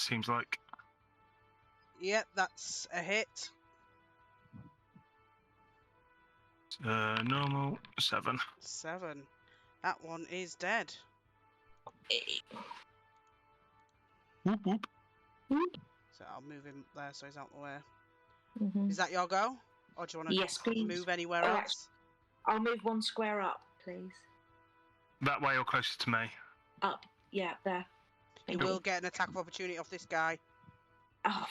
seems like. Yep, that's a hit. Normal 7. 7. That one is dead. Whoop whoop. So I'll move him there so he's out the way. Mm-hmm. Is that your go? Or do you want to Yes, please. move anywhere Oh, else? I'll move one square up, please. That way or closer to me. Up. Yeah, there. You will get an attack of opportunity off this guy. Oh,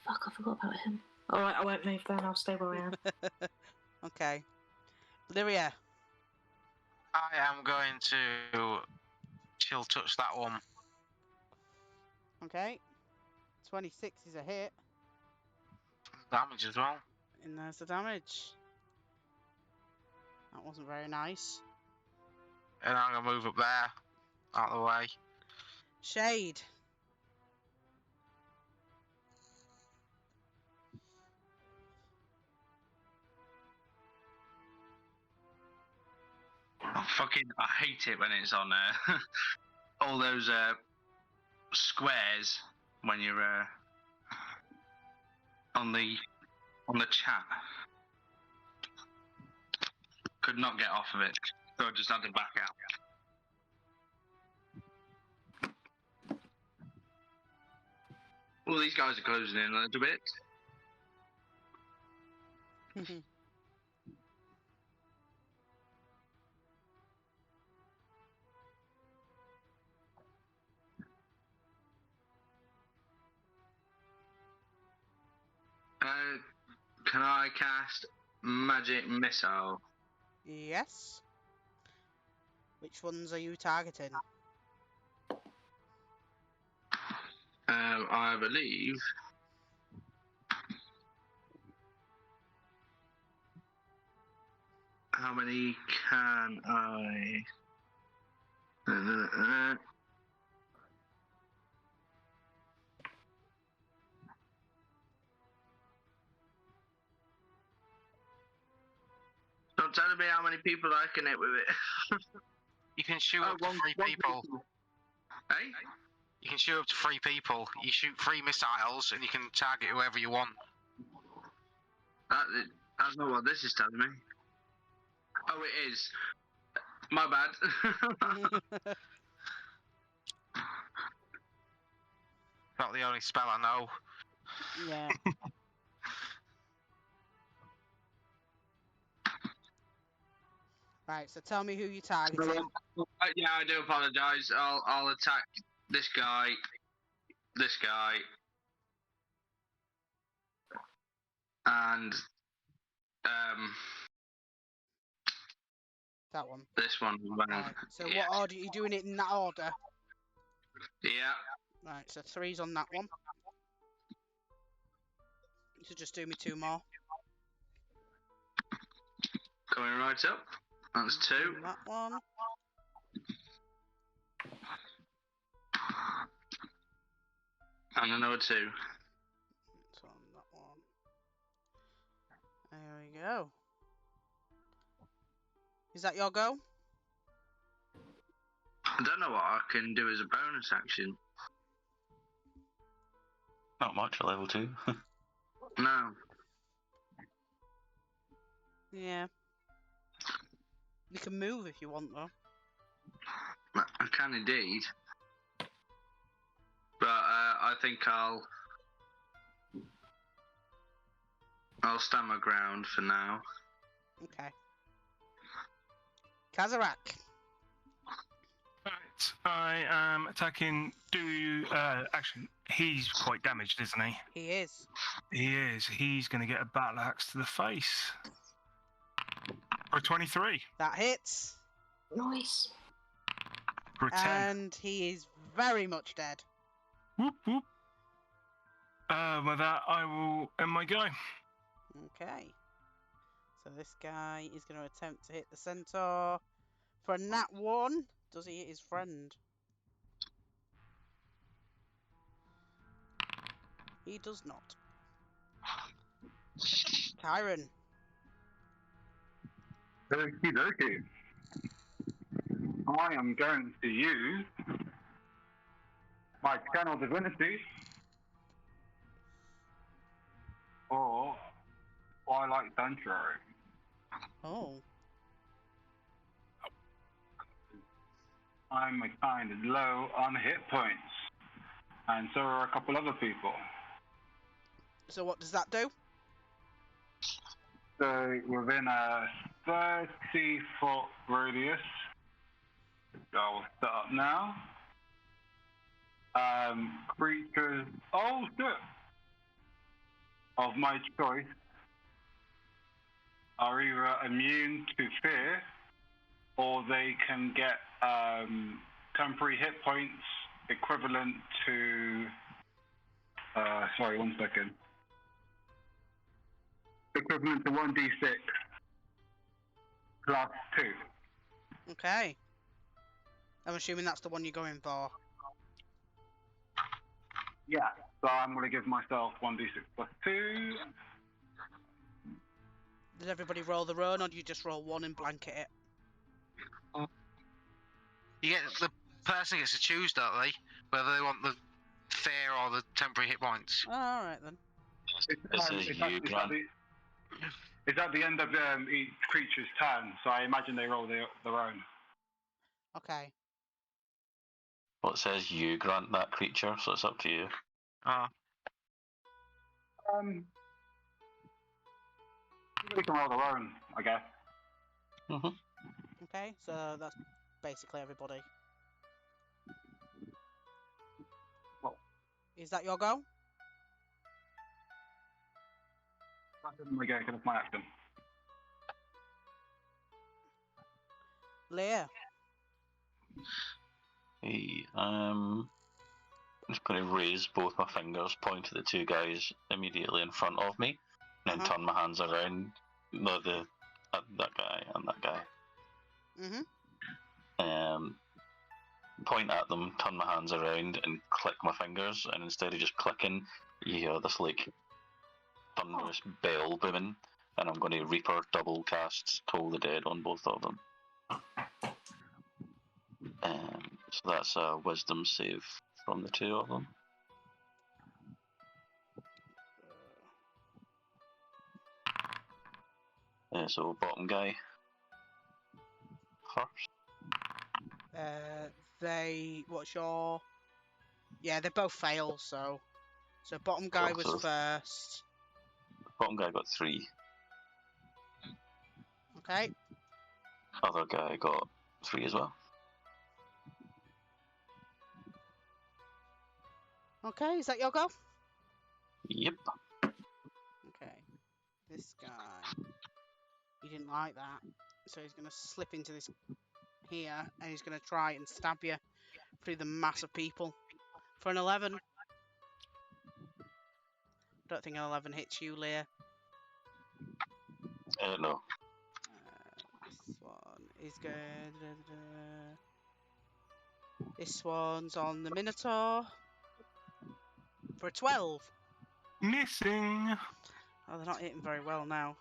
fuck, I forgot about him. Alright, I won't move then, I'll stay where I am. Okay. Lyria. I am going to chill touch that one. Okay. 26 is a hit. Damage as well. And there's the damage. That wasn't very nice. And I'm going to move up there. Out of the way. Shade. I hate it when it's on all those squares when you're on the chat. Could not get off of it, so I just had to back out. Well, these guys are closing in a little bit. Can I cast Magic Missile? Yes. Which ones are you targeting? I believe. How many can I? Don't tell me how many people I can hit with it. You can shoot up to 3 people. Hey? You can shoot up to 3 people. You shoot 3 missiles and you can target whoever you want. That's not what this is telling me. Oh, it is. My bad. Not the only spell I know. Yeah. Right, so tell me who you're targeting. Yeah, I do apologise. I'll attack this guy, and That one. this one. Right, so what order are you doing it in that order? Yeah. Right, so 3's on that one. So just do me 2 more. Coming right up. That's 2. And that one. And another 2. So on that one. There we go. Is that your go? I don't know what I can do as a bonus action. Not much at level 2. No. Yeah. You can move if you want, though. I can indeed. But I think I'll stand my ground for now. Okay. Kazarak. Right, I am attacking. Actually, he's quite damaged, isn't he? He is. He is. He's going to get a battle axe to the face. For a 23. That hits. Nice. For a 10. And he is very much dead. Whoop whoop. With that, I will end my go. Okay. So this guy is going to attempt to hit the centaur. For a nat 1, does he hit his friend? He does not. Tyron. Okie dokie. I am going to use my channel divinity, or Twilight Sanctuary. Oh. I'm kind of low on hit points, and so are a couple other people. So what does that do? So within a 30-foot radius, I'll set up now. Creatures, oh shit, of my choice are either immune to fear, or they can get temporary hit points equivalent to. Sorry, 1 second. Equivalent to 1d6 plus 2. Okay. I'm assuming that's the one you're going for. Yeah, so I'm going to give myself 1d6 plus 2. Did everybody roll their own, or do you just roll one and blanket it? You get the person gets to choose, don't they? Whether they want the fear or the temporary hit points. All right then. This is you, Grant. It's at the end of each creature's turn, so I imagine they roll their own. Okay. Well, it says you grant that creature, so it's up to you. They can roll their own, I guess. Okay, so that's basically everybody. Well, is that your go? That's my go, because it's my action. Leah. Hey, just going to raise both my fingers, point to the two guys immediately in front of me, and then turn my hands around that guy and that guy. Point at them, turn my hands around, and click my fingers. And instead of just clicking, you hear this like thunderous bell booming, and I'm going to Reaper double cast Toll the Dead on both of them. So that's a Wisdom save from the two of them. So bottom guy first. What's your? Yeah, they both fail. So bottom guy was first. Bottom guy got 3. Okay. Other guy got 3 as well. Okay, is that your go? Yep. Okay. This guy, he didn't like that, so he's going to slip into this here, and he's going to try and stab you through the mass of people for an 11. Don't think an 11 hits you, Leah. No. This one is good. This one's on the Minotaur for a 12. Missing. Oh, they're not hitting very well now.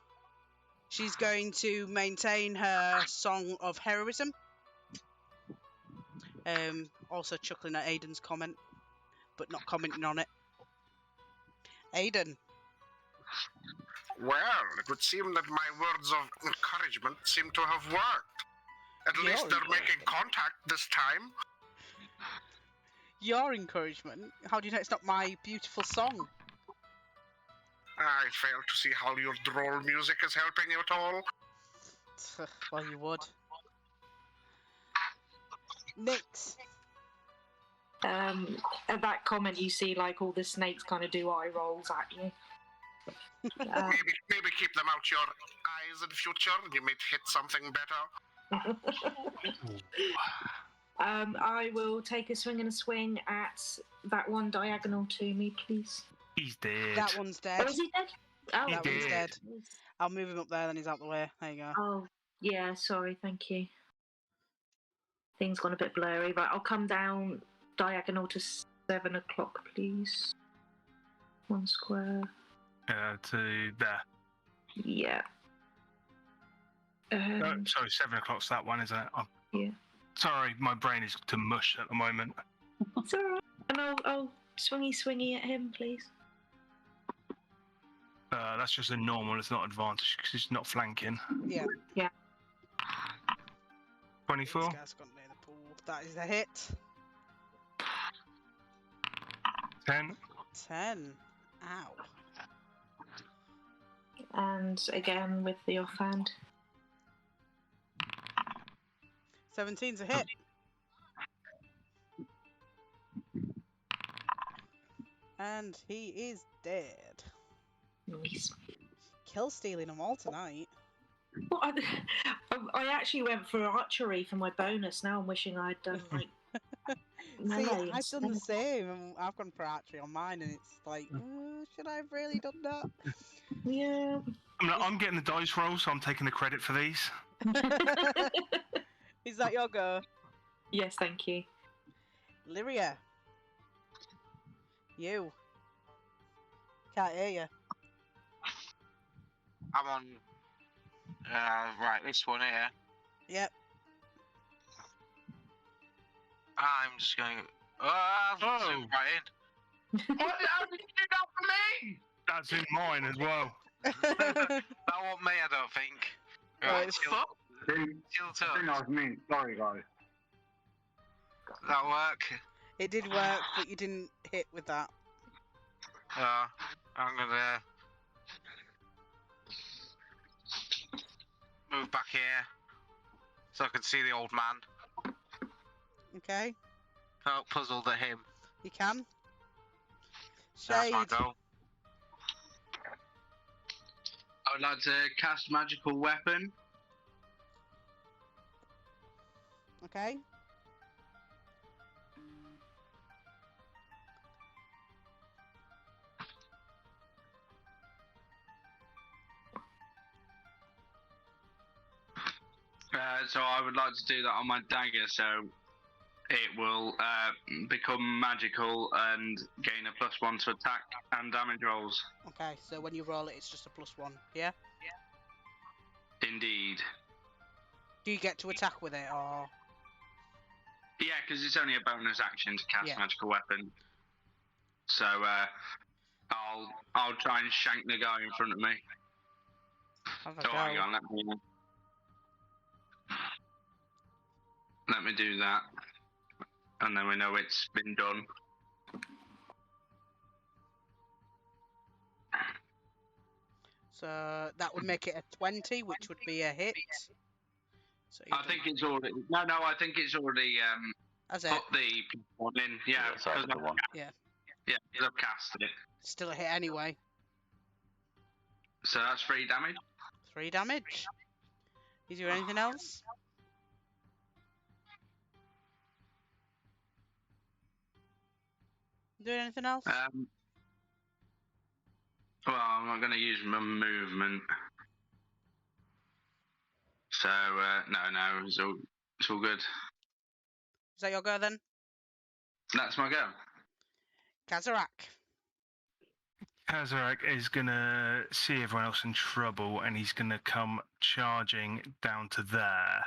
She's going to maintain her song of heroism. Also chuckling at Aiden's comment, but not commenting on it. Aiden. Well, it would seem that my words of encouragement seem to have worked. At least they're making contact this time. Your encouragement? How do you know it's not my beautiful song? I fail to see how your droll music is helping you at all. Well, you would. Nix. At that comment, you see like all the snakes kind of do eye rolls at you. Maybe keep them out your eyes in future, and you may hit something better. I will take a swing and a swing at that one diagonal to me, please. He's dead. That one's dead. Oh, is he dead? Oh, that one's dead. I'll move him up there, then he's out the way. There you go. Oh, yeah, sorry, thank you. Things gone a bit blurry, but I'll come down diagonal to 7 o'clock, please. 1 square. To there. Yeah. Sorry, 7 o'clock's that one, isn't it? Yeah. Sorry, my brain is to mush at the moment. It's alright. And I'll swingy at him, please. That's just a normal. It's not advantage because it's not flanking. Yeah. 24. This guy's got near the pool. That is a hit. 10. 10. Ow. And again with the offhand. 17's a hit. And he is dead. Nice. Kill stealing them all tonight. Well, I actually went for archery for my bonus. Now I'm wishing I'd done like See, melee I've done the instead. same. I've gone for archery on mine, and it's like, should I have really done that? Yeah. I'm getting the dice roll, so I'm taking the credit for these. Is that your go? Yes, thank you. Lyria. You. Can't hear you. I'm on. Right, this one here. Yep. I'm just going. Oh. Right in. How did you do that for me? That's in mine as well. That wasn't me, I don't think. Right, it's chill, I think chill that touch. was me. Sorry, guys. That work? It did work, but you didn't hit with that. I'm gonna move back here so I can see the old man. Okay. Felt puzzled at him. You can. That's Shade. my go. I would like to cast magical weapon. Okay. So I would like to do that on my dagger, so it will become magical and gain a +1 to attack and damage rolls. Okay, so when you roll it, it's just a +1, yeah? Indeed. Do you get to attack with it, or...? Yeah, because it's only a bonus action to cast Yeah. magical weapon. So I'll try and shank the guy in front of me. Have a Oh, hang go. on, let me do that, and then we know it's been done. So that would make it a 20, which would be a hit. So I think it's already. No, I think it's already That's it. put the one in. Yeah, Yeah, it's added because the one. Yeah. Yeah, 'cause I've cast it. Still a hit anyway. So that's 3 damage. 3 damage. Is there anything else? Doing anything else? Well, I'm not going to use my movement. So no, it's all good. Is that your go then? That's my go. Kazarak. Kazarak is going to see everyone else in trouble, and he's going to come charging down to there.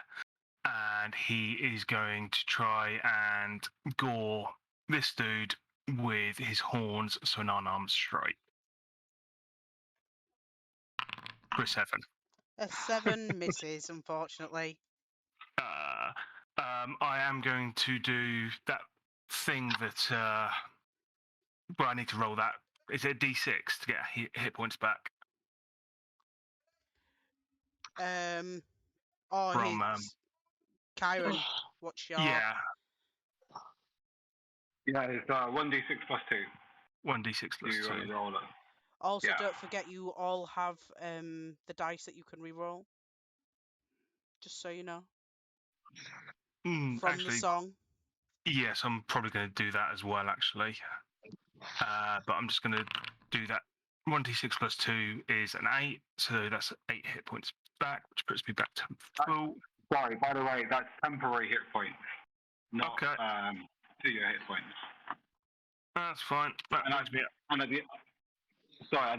And he is going to try and gore this dude with his horns, so an unarmed strike. For a 7. A 7 misses, unfortunately. I am going to do that thing that... well, I need to roll that. Is it a D6 to get hit points back? Oh, From, he's... Kyron, what's your... Yeah, Yeah, it's 1d6 plus 2. 1d6 plus You 2. roll it. Also, Yeah. don't forget you all have the dice that you can reroll. Just so you know. From the Actually, song. yes, I'm probably going to do that as well, actually. But I'm just going to do that. 1d6 plus 2 is an 8, so that's 8 hit points back, which puts me back to full. Sorry, by the way, that's temporary hit points, not Okay. 2-year hit points. That's fine. That And brings me up. And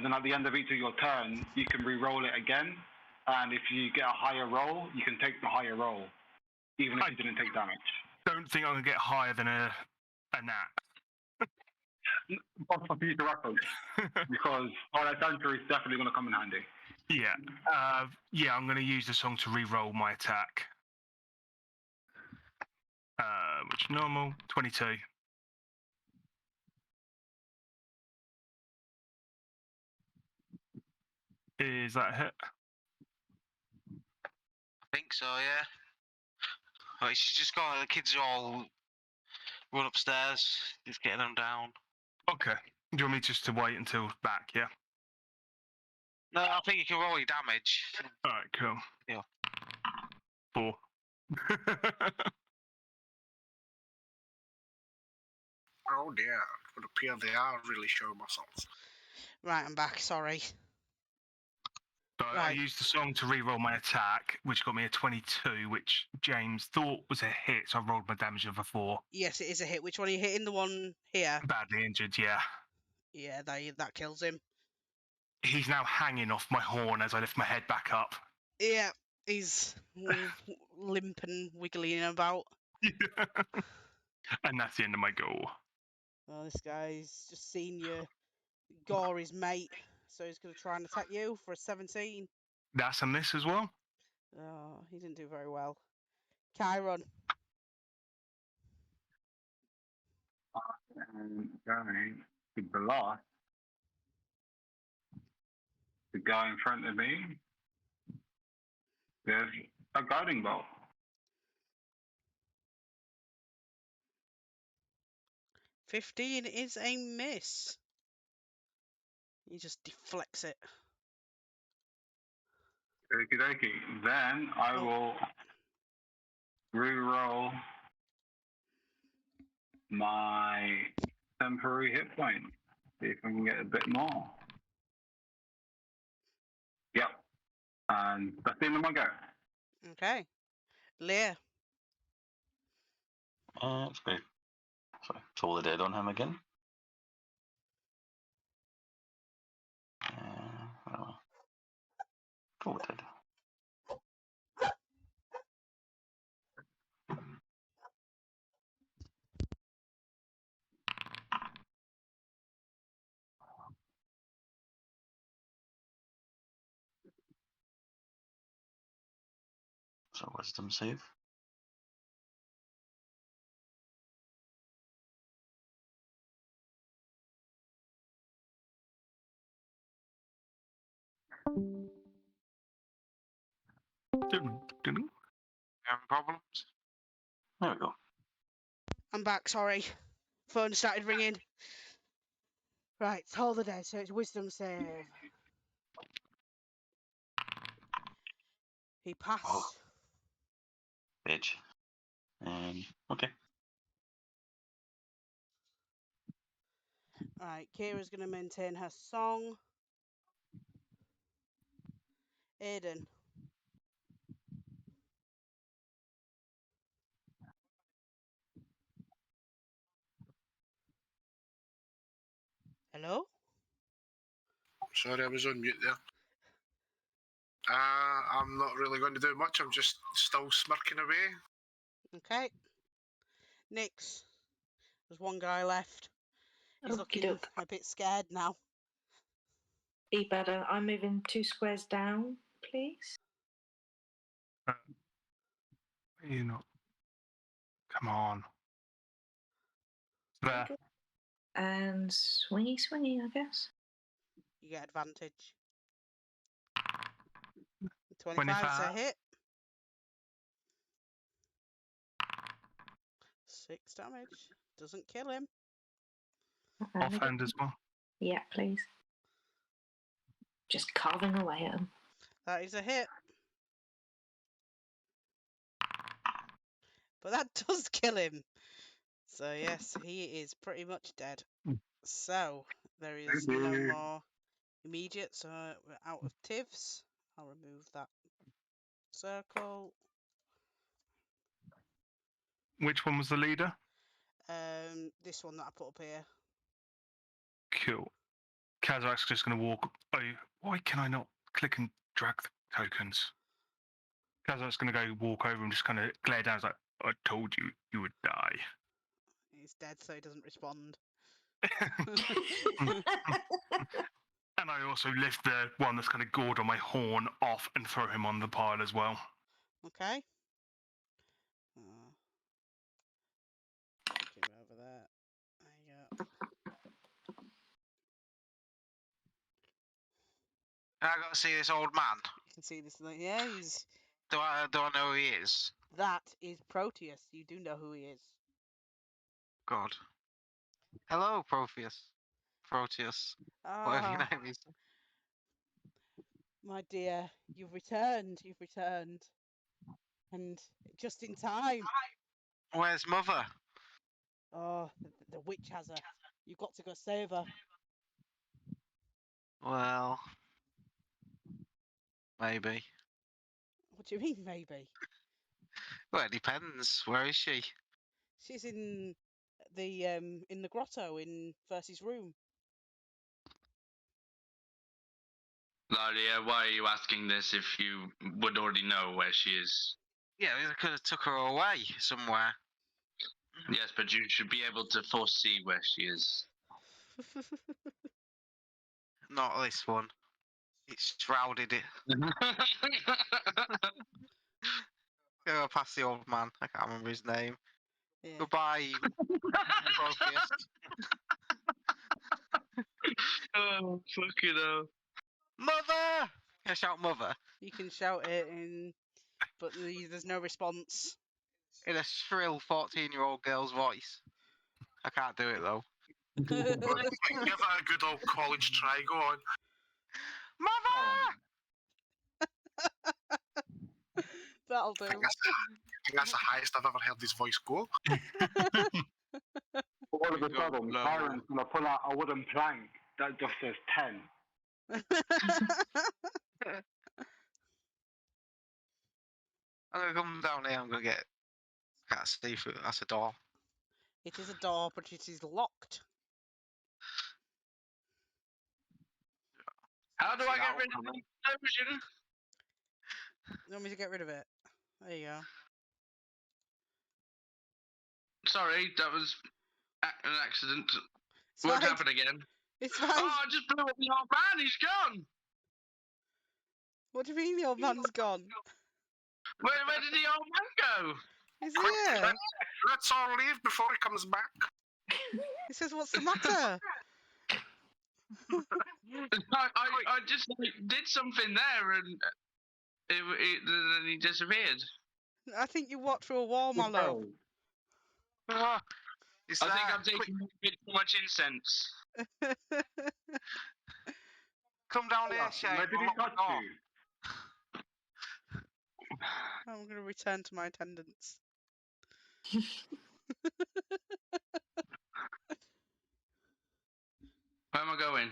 then at the end of each of your turn, you can re-roll it again. And if you get a higher roll, you can take the higher roll, even if you didn't take damage. Don't think I'm going to get higher than a nat. for future reference, because Twilight Sanctuary is definitely going to come in handy. Yeah. Yeah, I'm going to use the song to re-roll my attack. Which normal 22. Is that a hit? I think so, yeah. Right, she's just got the kids all run upstairs, just getting them down. Okay. Do you want me just to wait until back? Yeah. No, I think you can roll your damage. All right. Cool. Yeah. 4. Oh dear, it would appear they are really showing muscles. Right, I'm back. Sorry. So I Right. used the song to re-roll my attack, which got me a 22, which James thought was a hit, so I rolled my damage of a 4. Yes, it is a hit. Which one are you hitting? The one here? Badly injured, yeah. Yeah, that kills him. He's now hanging off my horn as I lift my head back up. Yeah, he's limp and wiggling about. And that's the end of my go. Well, this guy's just seen you gore his mate, so he's going to try and attack you for a 17. That's a miss as well. Oh, he didn't do very well. Chiron. And going to blast the guy in front of me. There's a guiding bolt. 15 is a miss. He just deflects it. Okie dokie. Then I will re-roll my temporary hit point. See if I can get a bit more. Yep. And that's the end of my go. Okay. Lear. It's great. Sorry, Toll the Dead on him again. Where am I? Toll the Dead. So wisdom save. Having problems? There we go. I'm back, sorry. Phone started ringing. Right, Toll the Dead, so it's wisdom save. He passed. Oh. Edge. Okay. Right, Kira's going to maintain her song. Aiden. Hello? Sorry, I was on mute there. I'm not really going to do much. I'm just still smirking away. Okay. Nix. There's one guy left. He's looking Okey-doke. a bit scared now. Be better. I'm moving 2 squares down, please. You know. Come on. There. Okay. And swingy, I guess. You get advantage. 25 is a 25. hit. 6 damage. Doesn't kill him. Offhand as well. Yeah, please. Just carving away at him. That is a hit. But that does kill him. So yes, he is pretty much dead. So there is Thank no you. more immediate, so we're out of Tivs. I'll remove that circle. Which one was the leader? This one that I put up here. Cool. Kazak's just going to walk. Oh, why can I not click and drag the tokens? Kazak's going to go walk over and just kind of glare down. It's like, I told you you would die. He's dead, so he doesn't respond. And I also lift the one that's kind of gored on my horn off and throw him on the pile as well. Okay. Get him over there. There you go. I got to see this old man. You can see this. Yeah, he's. Do I know who he is? That is Proteus. You do know who he is. God. Hello, Proteus. Proteus. Whatever your Ah, name is. my dear, you've returned. You've returned. And just in time. Where's Mother? Oh, the witch has her. You've got to go save her. Well, maybe. What do you mean, maybe? Well, it depends. Where is she? She's in the grotto in Versy's room. Laria, why are you asking this if you would already know where she is? Yeah, I could have took her away somewhere. Yes, but you should be able to foresee where she is. Not this one. It's shrouded it. Go past the old man. I can't remember his name. Yeah. Goodbye, Proteus. Oh, fucking hell. Mother! Can I shout Mother? You can shout it but there's no response. In a shrill 14-year-old girl's voice. I can't do it though. Give it a good old college try. Go on. Mother! That'll do. I think that's the highest I've ever heard this voice go. All of a Go sudden, low. Byron's gonna pull out a wooden plank that just says 10. I'm gonna come down here. I'm gonna get. I can't see through. That's a door. It is a door, but it is locked. How do I See get that rid of one the explosion? You want me to get rid of it? There you go. Sorry, that was an accident. It's Won't fine. happen again. It's fine. Oh, I just blew up the old man. He's gone. What do you mean the old man's gone? Where did the old man go? He's Quick, here. let's all leave before he comes back. He says, "What's the matter?" I just did something there and then he disappeared. I think you walked through a wall, my love. Is I think that- I'm taking a bit too much incense. Come down here, Shane. Where did he Lock the touch door. you? I'm going to return to my attendance. Where am I going?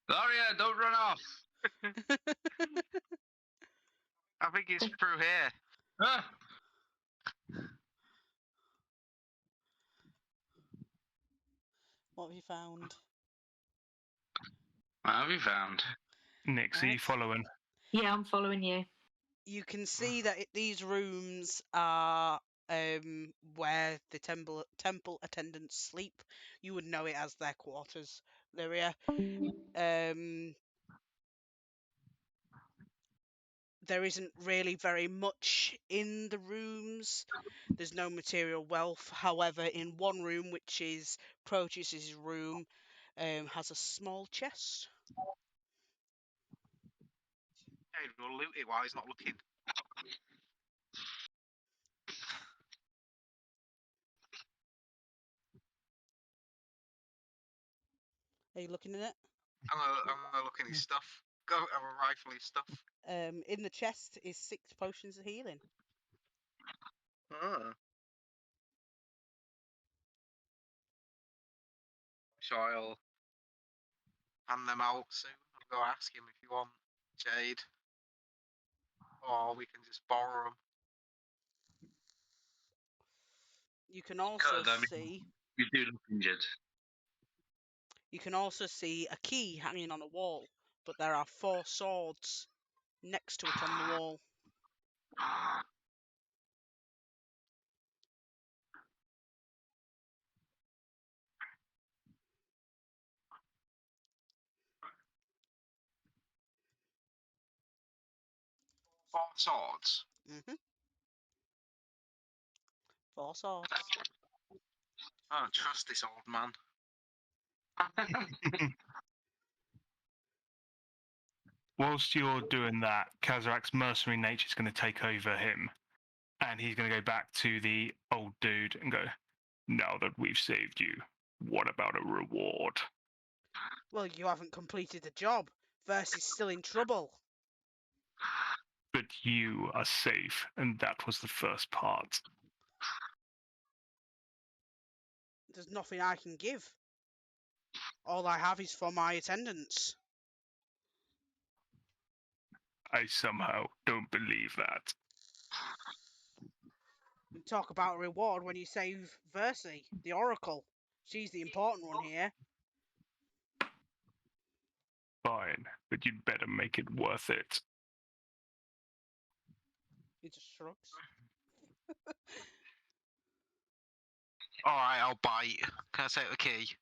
Laria, don't run off. I think it's through here. Ah. What have you found? What have you found? Nix, are you Right. following? Yeah, I'm following you. You can see that these rooms are where the temple attendants sleep. You would know it as their quarters, Lyria. There isn't really very much in the rooms. There's no material wealth. However, in one room, which is Proteus's room, has a small chest. Hey, we'll loot it while he's not looking. Are you looking at it? I'm gonna look in his stuff. Go have a rifle his stuff. In the chest is 6 potions of healing. So I'll hand them out soon. I'll go ask him if you want Jade. Or we can just borrow them. You can also God, I mean- see. You do look injured. You can also see a key hanging on a wall, but there are 4 swords next to it on the wall. Four swords. Mhm. 4 swords. I don't trust this old man. Whilst you're doing that, Kazarak's mercenary nature is going to take over him, and he's going to go back to the old dude and go, "Now that we've saved you, what about a reward?" Well, you haven't completed the job. Verse is still in trouble. But you are safe, and that was the first part. There's nothing I can give. All I have is for my attendance. I somehow don't believe that. You talk about a reward when you save Versi, the Oracle. She's the important one here. Fine, but you'd better make it worth it. He just shrugs. Alright, I'll bite. Can I take the key?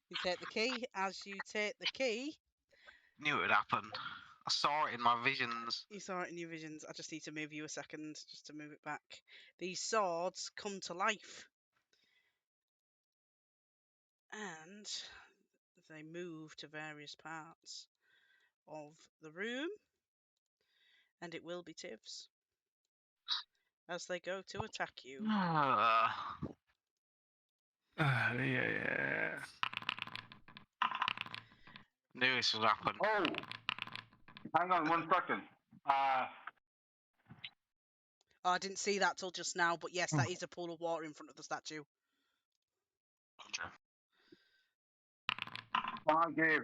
You take the key. As you take the key, Knew it would happen. I saw it in my visions. you saw it in your visions. I just need to move you a second, just to move it back. These swords come to life. And they move to various parts of the room. And it will be Tiv's. As they go to attack you. Yeah. Knew this would happen. Oh, hang on 1 second. Oh, I didn't see that till just now, but yes, that is a pool of water in front of the statue. Can I give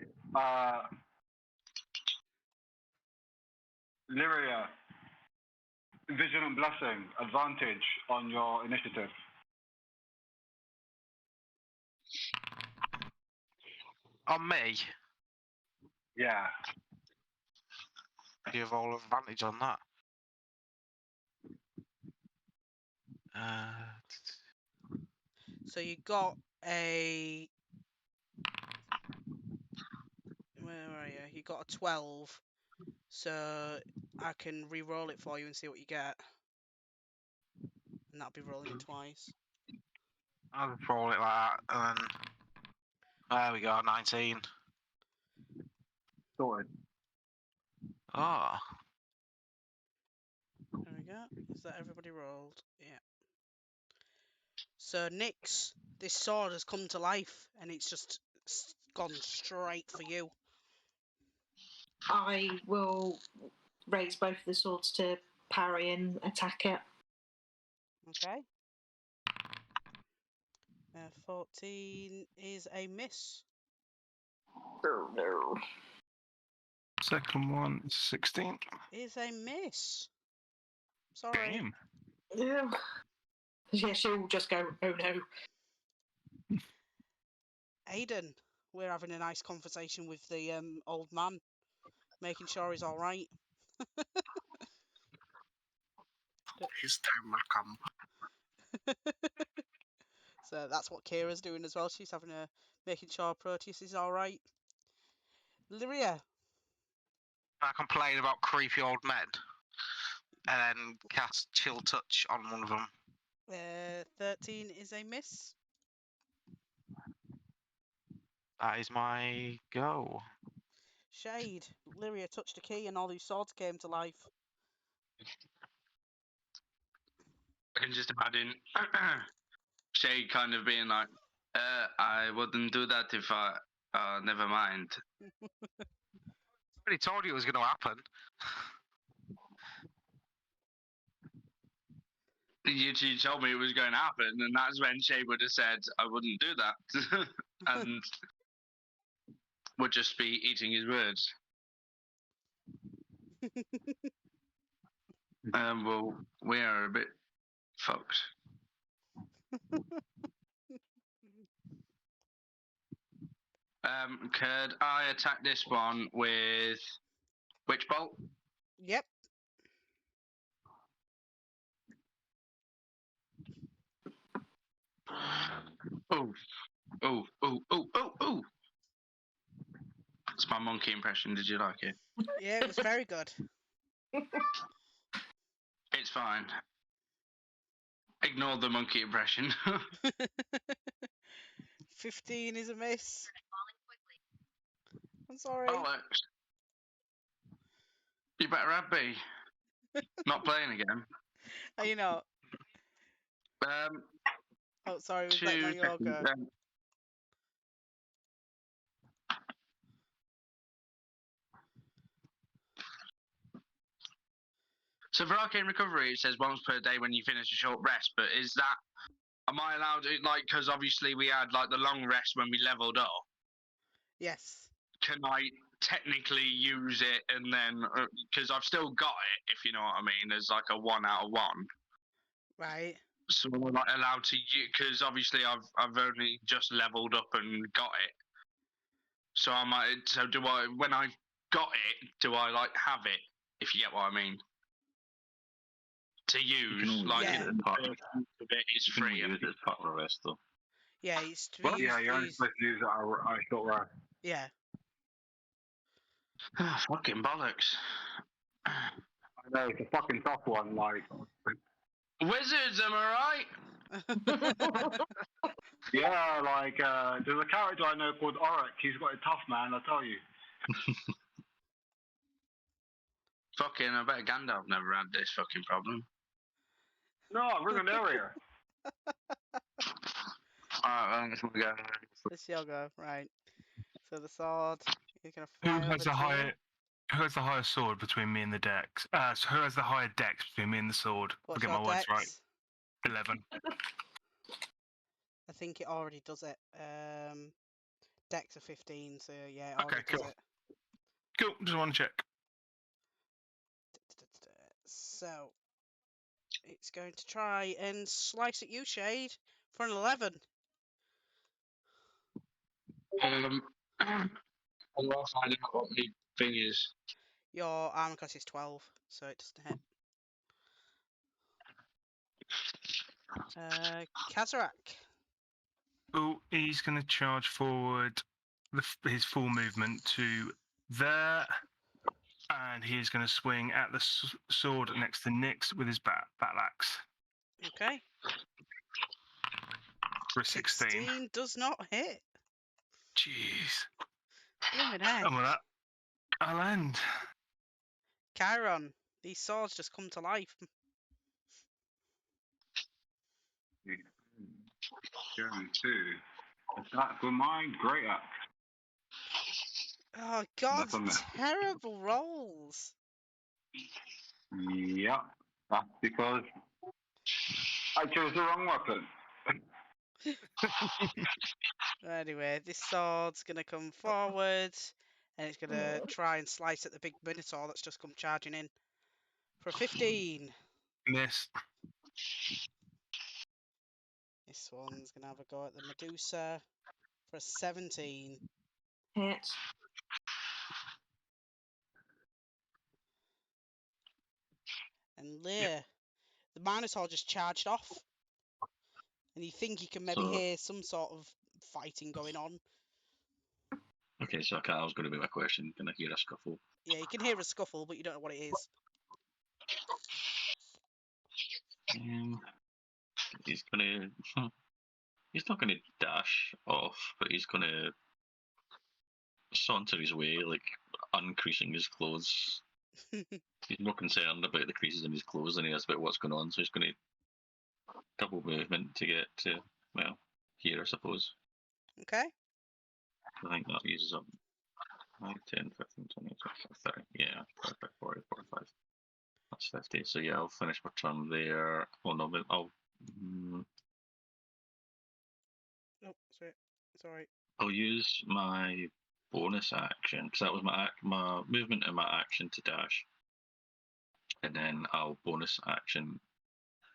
Lyria Vigilant Blessing advantage on your initiative? On me? Yeah. You have all advantage on that. So you got a... Where are you? You got a 12. So I can re-roll it for you and see what you get. And that'll be rolling it twice. I'll just roll it like that, and then... There we go, 19. Sorted. Oh. There we go. Is that everybody rolled? Yeah. So Nyx, this sword has come to life and it's just gone straight for you. I will raise both of the swords to parry and attack it. Okay. 14 is a miss. Oh no. Second one is 16. Is a miss. Sorry. Damn. Yeah. Yeah, she'll just go, oh no. Aiden, we're having a nice conversation with the old man, making sure he's all right. His time will come. So that's what Kira's doing as well. She's having a making sure Proteus is all right. Lyria. I complain about creepy old men, and then cast Chill Touch on one of them. 13 is a miss. That is my go. Shade. Lyria touched a key and all these swords came to life. I can just imagine Shade kind of being like, I wouldn't do that if I... never mind. I already told you it was going to happen. You told me it was going to happen, and that's when Shade would have said, I wouldn't do that. And would just be eating his words. Well, we are a bit fucked. Could I attack this one with Witch Bolt? Yep. Oh, oh, oh, oh, oh, oh. It's my monkey impression. Did you like it? Yeah, it was very good. It's fine. Ignore the monkey impression. 15 is a miss. I'm sorry. Alex, you better have B. Not playing again. Are you not? Oh, sorry, was that 2 not your seconds. go? So for arcane recovery, it says once per day when you finish a short rest. But is that? Am I allowed to, like? Because obviously we had like the long rest when we leveled up. Yes. Can I technically use it and then? Because I've still got it, if you know what I mean. As like a 1 out of 1. Right. So I'm not allowed to use, because obviously I've only just leveled up and got it. So I might. So do I? When I've got it, do I like have it? If you get what I mean. To use, only like use the it as part of- first use of it is You can only free. use it as part of the rest, though. Yeah, it's to be Well, used. yeah, you're only used- supposed to use it at a short rest. Yeah. Fucking bollocks. I know, it's a fucking tough one, like. Wizards, am I right? Yeah, like, there's a character I know called Oric. He's got it tough, man, I tell you. Fucking, I bet Gandalf never had this fucking problem. No, Ruminaria. Alright, let's go. It's your go, right. So the sword, you're going to Who fly has over the to higher? Who has the higher sword between me and the dex? So who has the higher dex between me and the sword? What's I'll get your my words right. dex? 11. I think it already does it. Dex of 15, so yeah, it Okay, already does cool. it. Cool. Just want to check. So it's going to try and slice at you, Shade, for an 11. I'll find out what the thing is. Your armor class is 12, so it doesn't hit. Kazarak. Oh, he's going to charge forward his full movement to there, and he is going to swing at the sword next to Nyx with his battle axe Okay. for a 16. Does not hit. Jeez. Blooming heck. And with that, I'll end. Chiron, these swords just come to life. Going to attack with my great axe. Oh god, That's on there. terrible rolls. Yep, that's because I chose the wrong weapon. Anyway, this sword's gonna come forward and it's gonna try and slice at the big minotaur that's just come charging in for a 15. Miss. This one's gonna have a go at the Medusa for a 17. Hit. And Lear, the Minotaur just charged off. And you think you can maybe So- hear some sort of fighting going on. Okay, so that was going to be my question. Can I hear a scuffle? Yeah, you can hear a scuffle, but you don't know what it is. He's going to... He's not going to dash off, but he's going to saunter his way, like, uncreasing his clothes. He's more concerned about the creases in his clothes than he is about what's going on, so he's going to double movement to get to, well, here, I suppose. Okay. I think that uses up 5, 10, 15, 20, 25, 30. Yeah, perfect. 40, 45. That's 50. So yeah, I'll finish my turn there. Oh no, but Oh, sorry. I'll use my bonus action because that was my movement and my action to dash, and then I'll bonus action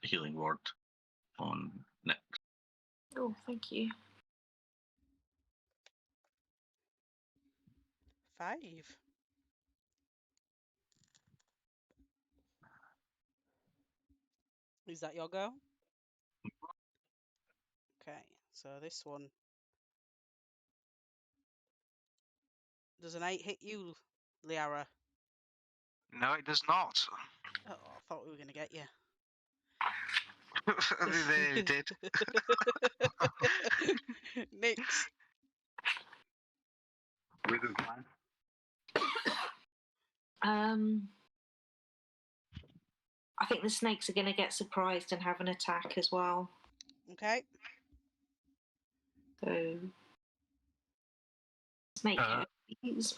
healing word on next. Oh, thank you. 5. Is that your go? Okay, So this one. Does an 8 hit you, Liara? No, it does not. Oh, I thought we were going to get you. They nearly did. Nix. Wizard's plan. I think the snakes are going to get surprised and have an attack as well. Okay. So, snake hit, please.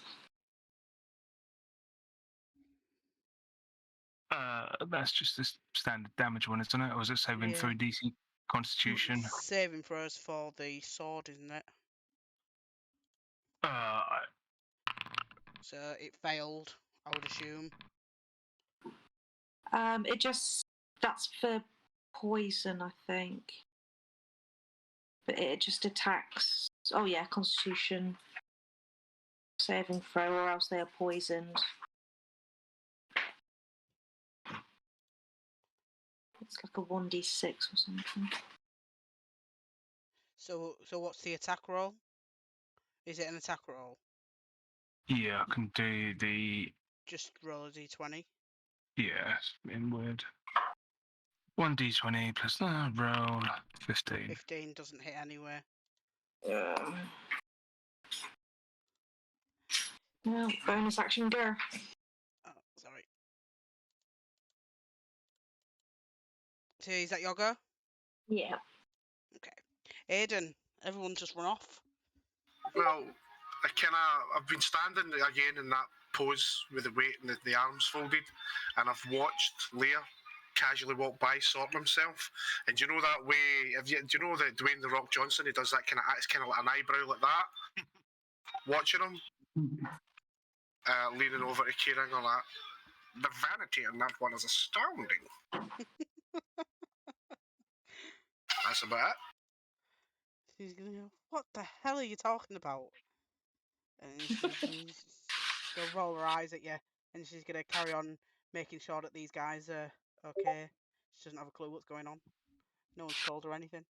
That's just the standard damage one, isn't it? Or is it saving Yeah. through DC Constitution? Saving throws for the sword, isn't it? So it failed, I would assume. That's for poison, I think. But it just attacks. Oh yeah, Constitution saving throw, or else they are poisoned. It's like a 1d6 or something. So what's the attack roll? Is it an attack roll? Yeah, I can do the Just roll a d20. inward. 1d20 plus roll 15. 15 doesn't hit anywhere. No, bonus action go. Oh, sorry. So is that your go? Yeah. Okay. Aiden, everyone just run off. Well, I've been standing again in that pose with the weight and the arms folded, and I've watched Lear casually walk by, sorting himself. And do you know that way? Do you know that Dwayne the Rock Johnson? He does that kind of. It's kind of like an eyebrow like that. Watching him, leaning over to Kira and all that. The vanity in that one is astounding. That's about it. She's gonna go, what the hell are you talking about? And she's gonna roll her eyes at you, and she's gonna carry on making sure that these guys are okay. She doesn't have a clue what's going on. No one's told her anything.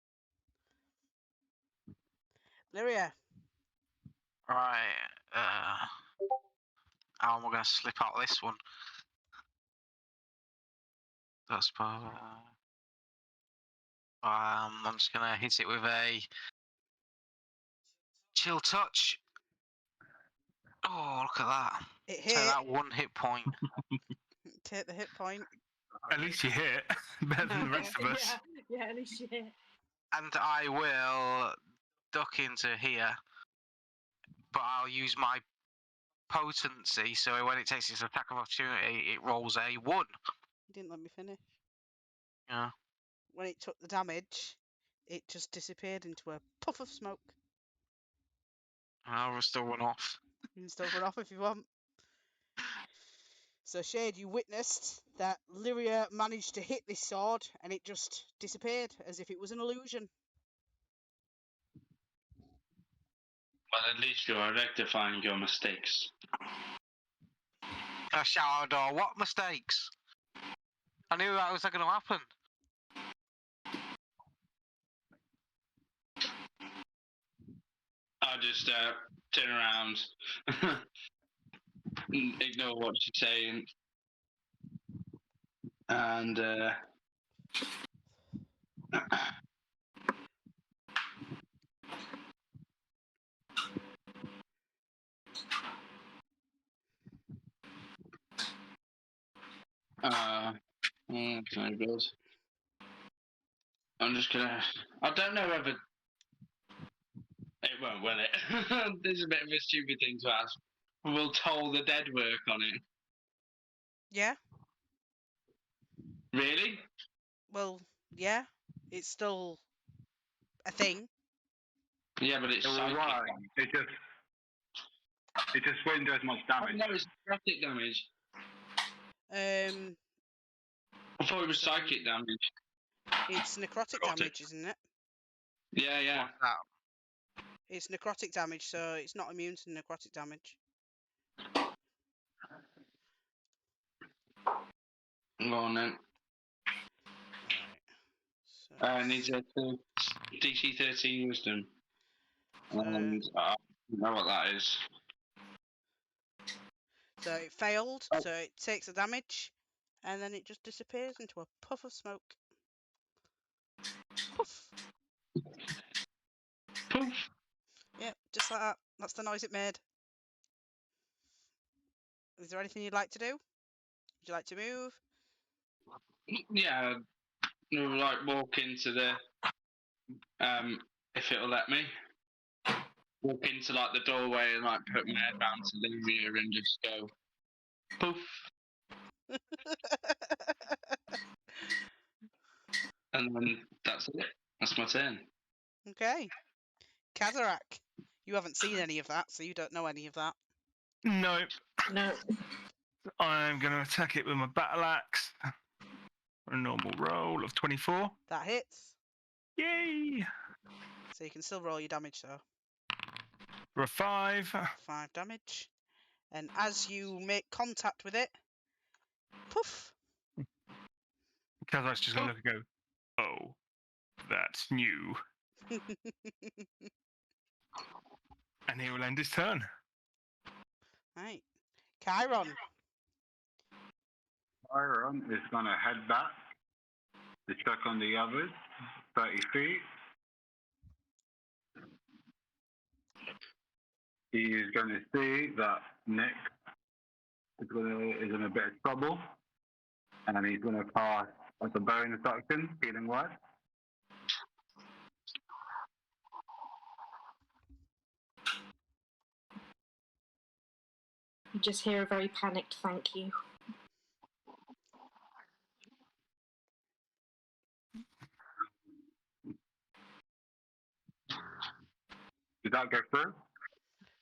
Lyria. Right. How am I going to slip out of this one? That's I'm just going to hit it with a chill touch. Oh, look at that. It hit. So that 1 hit point. Take the hit point. At least you hit. Better than the rest of us. Yeah, at least you hit. And I will duck into here. But I'll use my potency, so when it takes its attack of opportunity, it rolls a 1. You didn't let me finish. Yeah. When it took the damage, it just disappeared into a puff of smoke. I'll still run off. You can still run off if you want. So, Shade, you witnessed that Lyria managed to hit this sword and it just disappeared as if it was an illusion. Well, at least you're rectifying your mistakes. A shower door. What mistakes? I knew that was going to happen. I'll just turn around, ignore what she's saying, and okay, good. I'm just gonna. I don't know whether it won't, will it? This is a bit of a stupid thing to ask. Will Toll the Dead work on it? Yeah? Really? Well, yeah. It's still a thing. Yeah, but it's It will psychic. work. It just won't do as much damage. No, it's necrotic damage. I thought it was psychic damage. It's necrotic damage, isn't it? Yeah, yeah. What's that? It's necrotic damage, so it's not immune to necrotic damage. Go on then. Right. So Needs her to DC 13 wisdom. So, And I don't know what that is. so it failed, so it takes the damage, and then it just disappears into a puff of smoke. Poof. Poof. Yep, just like that. That's the noise it made. Is there anything you'd like to do? Would you like to move? Yeah, we'll like walk into the if it'll let me. Walk into like the doorway and like put my head down to Livia and just go poof, and then that's it. That's my turn. Okay. Kazarak, you haven't seen any of that, so you don't know any of that. Nope. No. I'm going to attack it with my battle axe. A normal roll of 24. That hits, Yay! so you can still roll your damage though. For a 5. 5 damage. And as you make contact with it, poof. Because I was just going to look and go, oh, that's new. And he will end his turn. Right. Chiron. Iron is going to head back to check on the others, 30 feet. He is going to see that Nick is in a bit of trouble, and he's going to cast as a bonus action, healing word. You just hear a very panicked thank you. Did that go through?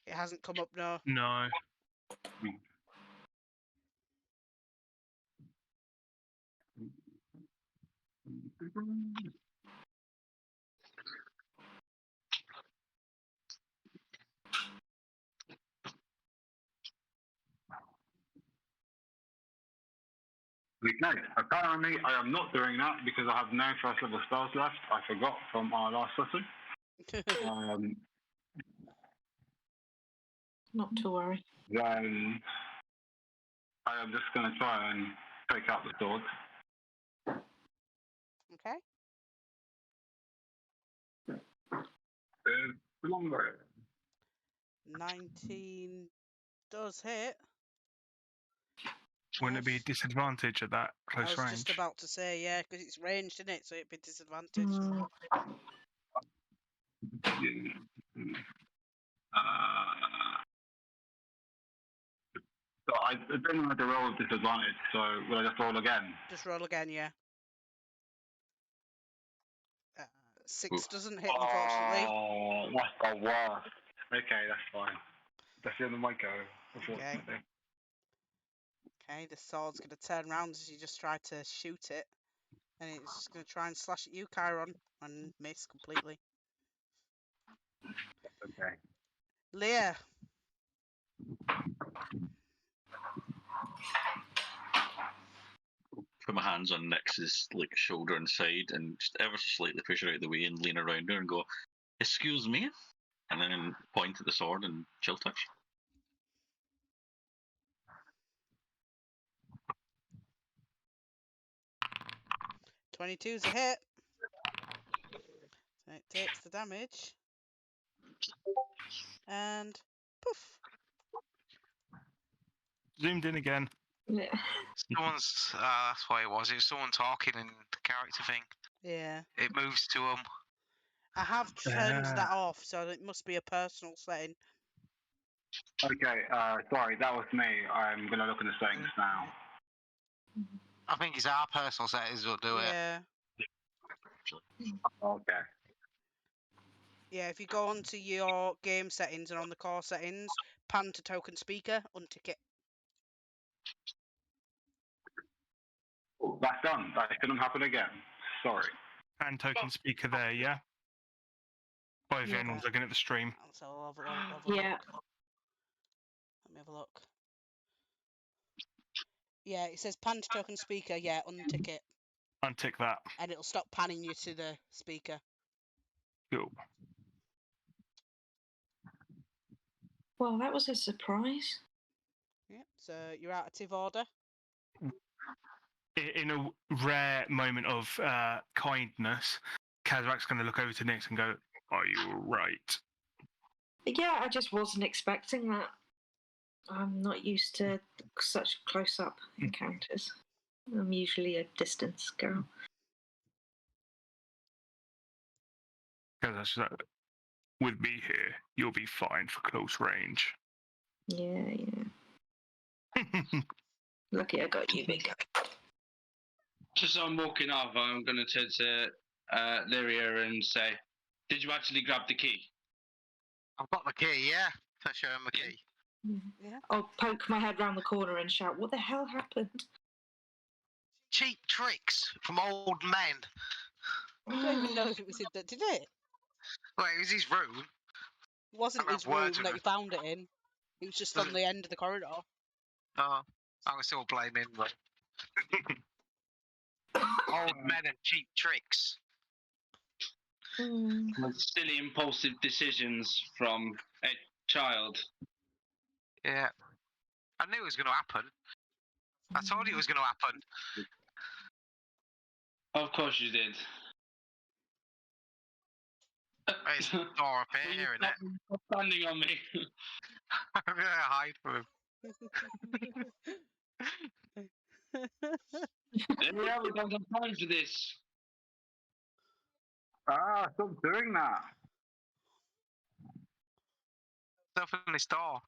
It hasn't come up, no. No. Okay, apparently I am not doing that because I have no first level spells left. I forgot from our last session. Not to worry. Then I am just going to try and take out the sword. Okay. Longer. 19 does hit. Wouldn't it be a disadvantage at that I close was range? just about to say, yeah, because it's ranged, isn't it? So it'd be disadvantage. So I don't have to roll with disadvantage, so will I just roll again? Just roll again, yeah. 6 doesn't hit, unfortunately. Oh, that's the worst. Okay, that's fine. That's the end of my go, unfortunately. Okay, the sword's going to turn around as you just try to shoot it. And it's just going to try and slash at you, Chiron, and miss completely. Okay. Leah. Put my hands on Nix's like shoulder and side and just ever so slightly push her out of the way and lean around her and go, "Excuse me," and then point at the sword and chill touch. 22's a hit. So it takes the damage. And poof. Zoomed in again. Yeah. Someone's. That's what it was. It was someone talking in the character thing. Yeah. It moves to them. I have turned that off, so it must be a personal setting. Okay, sorry, that was me. I'm going to look at the settings now. I think it's our personal settings will do it. Yeah. Okay. Yeah, if you go onto your game settings and on the core settings, pan to token speaker, untick it. Oh, that's done. That shouldn't happen again. Sorry. And token speaker there, yeah? Or if Yeah. anyone's looking at the stream. So I'll have a Yeah. look. Let me have a look. Yeah, it says pan to token speaker. Yeah, untick it. Untick that. And it'll stop panning you to the speaker. Cool. Well, that was a surprise. Yep. So you're out of Tiv order. In a rare moment of kindness, Kazrak's going to look over to Nix and go, "Are you all right?" Yeah, I just wasn't expecting that. I'm not used to such close-up encounters. I'm usually a distance girl. Kazrak's like, "With me here, you'll be fine for close range." Yeah. Lucky I got you, big guy. Just as I'm walking off, I'm going to turn to Lyria and say, "Did you actually grab the key?" I've got the key, yeah. I show him the key. Yeah. I'll poke my head round the corner and shout, "What the hell happened?" Cheap tricks from old men. You don't even know if it was him that did it. Well, it was his room. It wasn't I'll his have words room with that him. you found it in. It was just on the end of the corridor. Oh, I was still blaming like old men and cheap tricks. Silly, impulsive decisions from a child. Yeah. I knew it was going to happen. I told you it was going to happen. Of course you did. It's door up here, isn't it? Stop standing on me. I'm going to hide from him. We haven't got some time for this. Ah, stop doing that. Stuff in this door.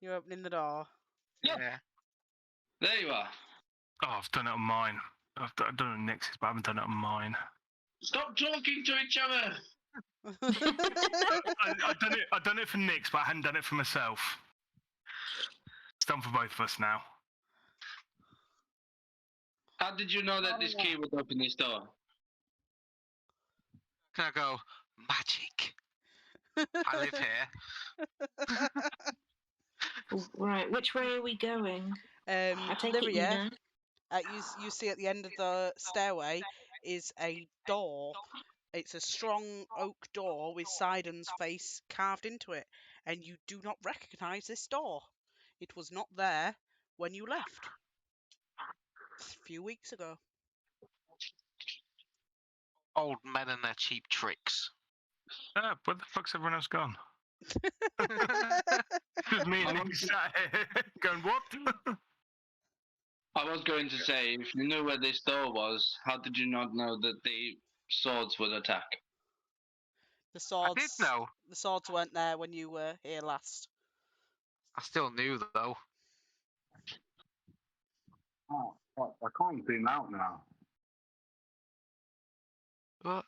You're opening the door. Yeah. There you are. Oh, I've done it on mine. I've done it on Nix's, but I haven't done it on mine. Stop talking to each other. I've done it for Nix, but I hadn't done it for myself. It's done for both of us now. How did you know that this key would open this door? Can I go, magic? I live here. Right, which way are we going? I take it you Lyria, know. you see at the end of the stairway is a door. It's a strong oak door with Sidon's face carved into it, and you do not recognise this door. It was not there when you left. A few weeks ago. Old men and their cheap tricks. Where the fuck's everyone else gone? Just me and Nick sat here going, what? I was going to say, if you knew where this door was, how did you not know that the swords would attack? The swords. I did know. The swords weren't there when you were here last. I still knew, though. Oh, fuck, I can't zoom out now. But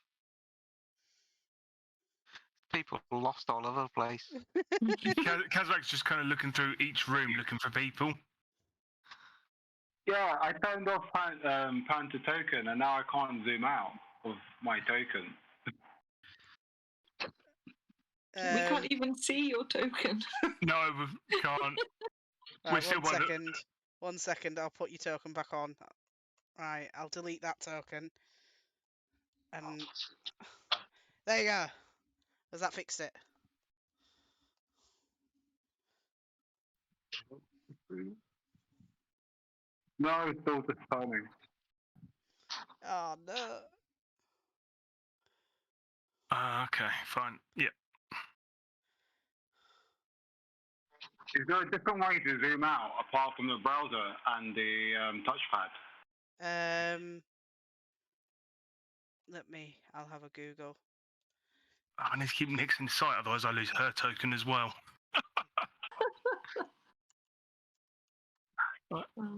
people lost all over the place. Kazrak's just kind of looking through each room looking for people. Yeah, I turned off pan to token, and now I can't zoom out of my token. We can't even see your token. No, we can't. Right, still one second. 1 second, I'll put your token back on. Right, I'll delete that token. And there you go. Has that fixed it? No, it's still just turning. Oh no. Okay, fine. Yeah. Is there a different way to zoom out apart from the browser and the touchpad? I'll have a Google. I need to keep Nix in sight, otherwise I lose her token as well.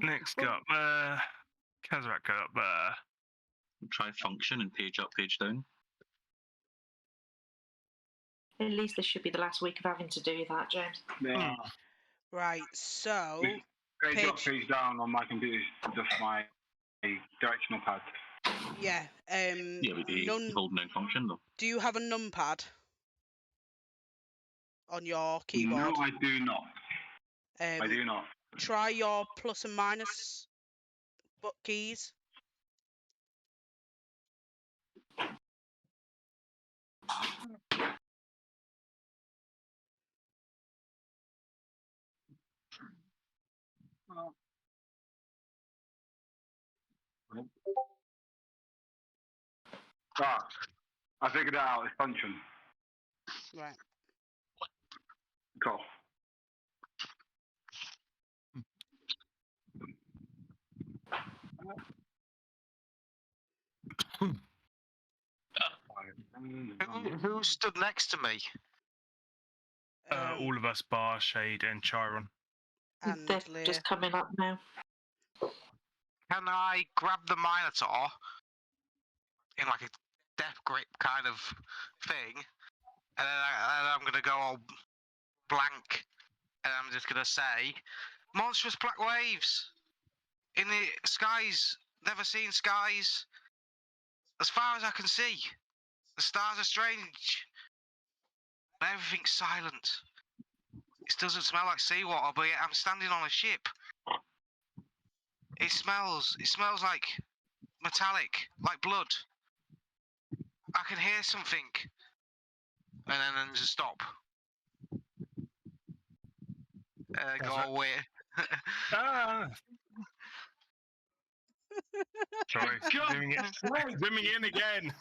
Nix go up there. Kazrak go up there. Try function and page up, page down. At least this should be the last week of having to do that, James. Yeah. Right, so Page up, page down on my computer is just my directional pad. yeah. Yeah, with the holding down function though. Do you have a numpad on your keyboard? No, I do not. I do not. Try your plus and minus keys. Ah, I figured it out. It's function. Right. Cool. Who stood next to me? All of us, bar Shade and Chiron. And They're Lear. just coming up now. Can I grab the Minotaur in like a death grip kind of thing, and then I'm gonna go all blank, and I'm just gonna say, monstrous black waves in the skies, never seen skies. As far as I can see, the stars are strange, but everything's silent. It doesn't smell like seawater, but yet I'm standing on a ship. It smells like metallic, like blood. I can hear something, and then just stop. Go away. Ah! Sorry, zooming in again.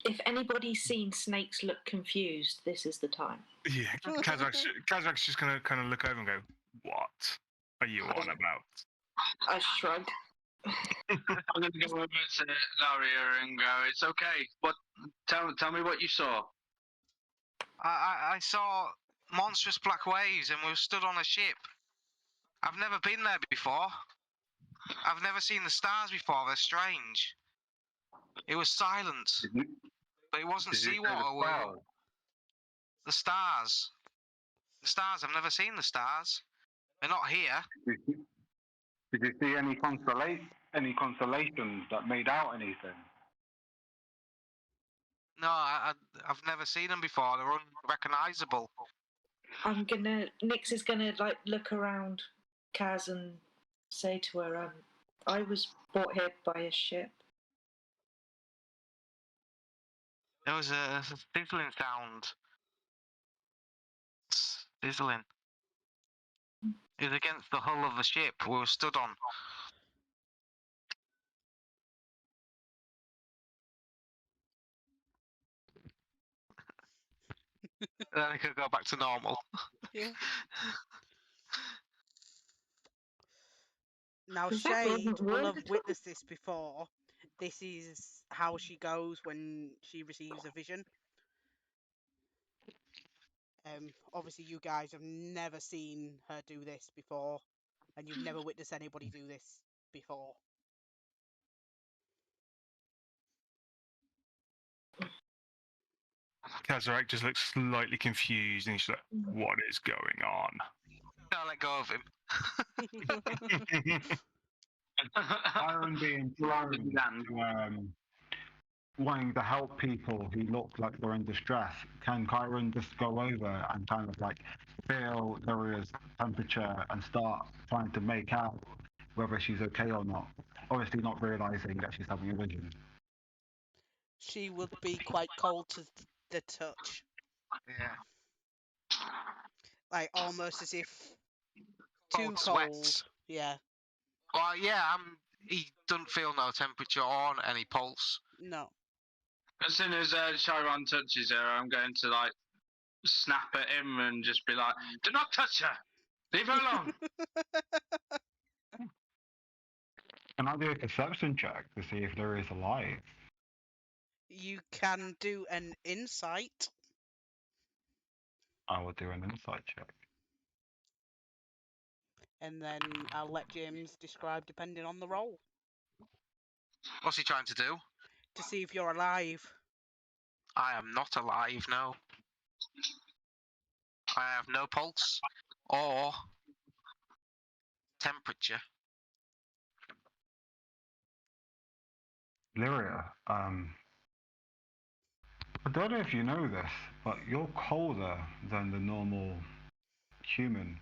If anybody's seen snakes look confused, this is the time. Yeah, Kazak's just gonna kind of look over and go, "What are you on about?" I shrug. I'm gonna go over to Daria and go, "It's okay. What? Tell me what you saw." I saw monstrous black waves, and we were stood on a ship. I've never been there before. I've never seen the stars before. They're strange. It was silent, but it wasn't seawater. The stars. The stars. I've never seen the stars. They're not here. Did you see any constellations that made out anything? No, I've never seen them before. They're unrecognizable. Nix is gonna like look around Kaz and say to her, I was brought here by a ship. There was a sizzling sound. Sizzling. It was against the hull of the ship we were stood on. Then it could go back to normal. Yeah. Now, That Shade wasn't will weird have at all. witnessed this before. This is how she goes when she receives a vision. Obviously, you guys have never seen her do this before, and you've never witnessed anybody do this before. Kazarek just looks slightly confused, and he's like, "What is going on?" I'll let go of him. Iron being prone, wanting to help people who look like they're in distress, can Kyron just go over and kind of like feel Lyria's temperature and start trying to make out whether she's okay or not? Obviously not realizing that she's having a vision. She would be quite cold to the touch. Yeah. Like almost as if Cold too cold. sweats. Yeah. Well, yeah, he doesn't feel no temperature or any pulse. No. As soon as Chiron touches her, I'm going to like snap at him and just be like, "Do not touch her. Leave her alone." Can I do a perception check to see if Lyria's alive? You can do an insight. I will do an insight check. And then I'll let James describe depending on the role. What's he trying to do? To see if you're alive. I am not alive, no. I have no pulse or temperature. Lyria, I don't know if you know this, but you're colder than the normal human,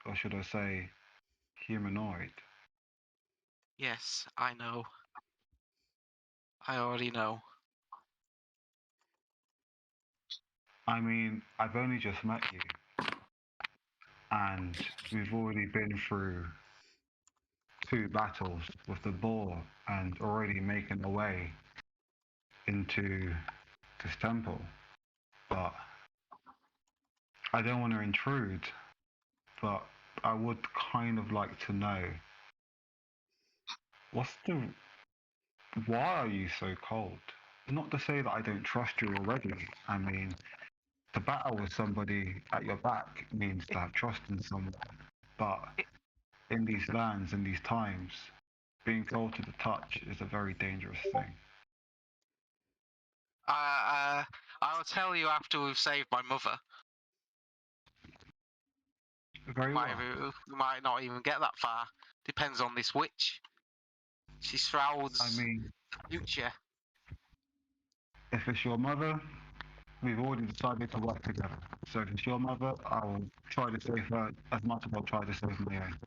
or should I say humanoid. Yes, I know. I already know. I mean, I've only just met you, and we've already been through 2 battles with the boar and already making our way into this temple. But I don't want to intrude, but I would kind of like to know why are you so cold? Not to say that I don't trust you already. I mean, to battle with somebody at your back means to have trust in someone. But in these lands, in these times, being cold to the touch is a very dangerous thing. I'll tell you after we've saved my mother. Very well. We might not even get that far. Depends on this witch. She shrouds I mean, future. if it's your mother, we've already decided to work together. So if it's your mother, I'll try to save her as much as I'll try to save my own.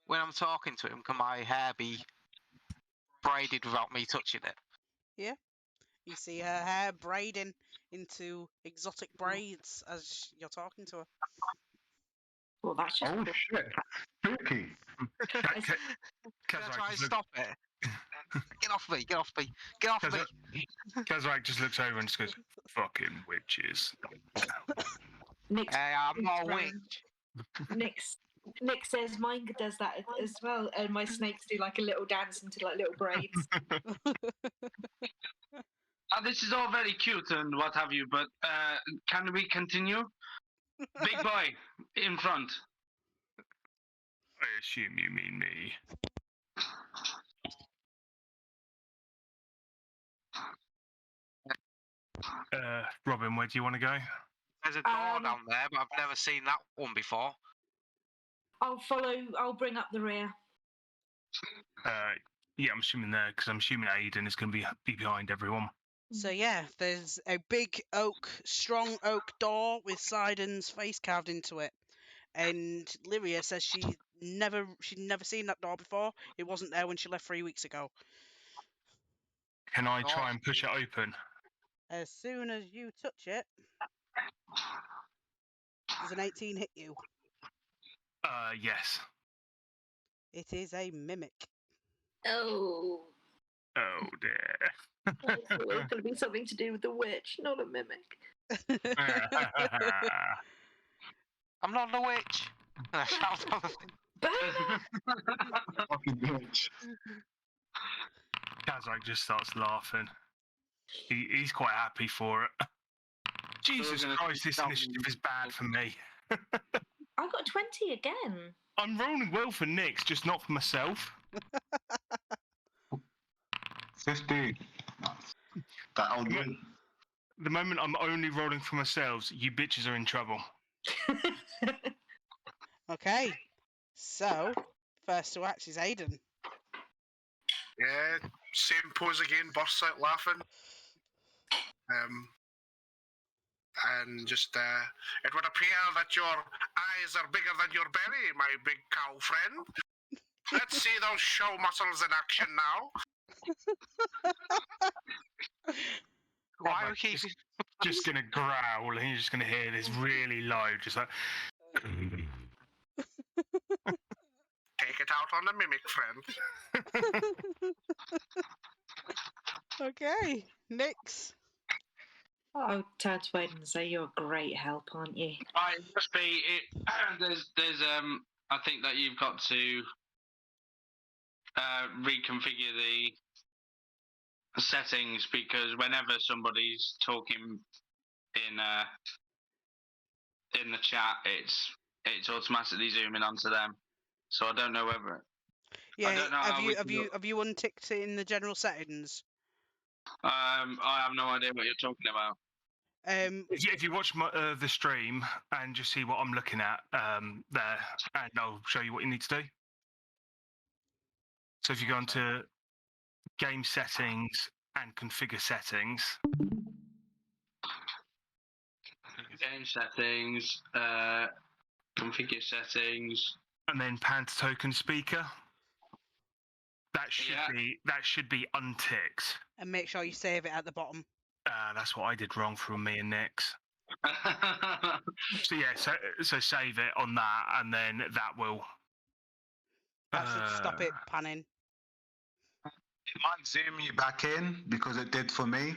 When I'm talking to him, can my hair be braided without me touching it? Yeah. You see her hair braiding into exotic braids as you're talking to her. Well, that's just Oh shit! Spooky! Can I try and stop it? Get off me! Get off me! Get off me! Kazrak just looks over and just goes, "Fucking witches." Nick's Hey, I'm not a right. witch. Nick says mine does that as well, and my snakes do like a little dance into like little braids. This is all very cute and what have you, but can we continue? Big boy, in front. I assume you mean me. Robin, where do you want to go? There's a door down there, but I've never seen that one before. I'll bring up the rear. Yeah, I'm assuming there, because I'm assuming Aiden is going to be behind everyone. So yeah, there's a big strong oak door with Sidon's face carved into it. And Lyria says she'd never seen that door before. It wasn't there when she left 3 weeks ago. Can I try and push it open? As soon as you touch it, does an 18 hit you? Yes. It is a mimic. Oh. Oh dear. It's going to be something to do with the witch, not a mimic. I'm not a witch. And I shout on the thing. Fucking bitch. Kazrak just starts laughing. He's quite happy for it. Jesus Christ, this initiative is bad for me. I got 20 again. I'm rolling well for Nyx, just not for myself. 50. That'll do. The moment I'm only rolling for myself, you bitches are in trouble. Okay, so first to act is Aiden. Yeah, same pose again, bursts out laughing. And just, it would appear that your eyes are bigger than your belly, my big cow friend. Let's see those show muscles in action now. Why are we keeping... Just gonna growl, and you're just gonna hear this really low, just like. Take it out on the mimic, friend. Okay, Nyx. I'll turn to Aiden and say, "You're a great help, aren't you?" It must be it. There's I think that you've got to reconfigure the settings, because whenever somebody's talking in the chat, it's automatically zooming onto them. So I don't know whether. Yeah, I don't know have you unticked it in the general settings? I have no idea what you're talking about. If you watch the stream and just see what I'm looking at there, and I'll show you what you need to do. So if you go into game settings and configure settings. Game settings, configure settings. And then pan to token speaker. That should be unticked. And make sure you save it at the bottom. That's what I did wrong from me and Nix. So yeah, so save it on that, and then that will. That should stop it panning. It might zoom you back in because it did for me.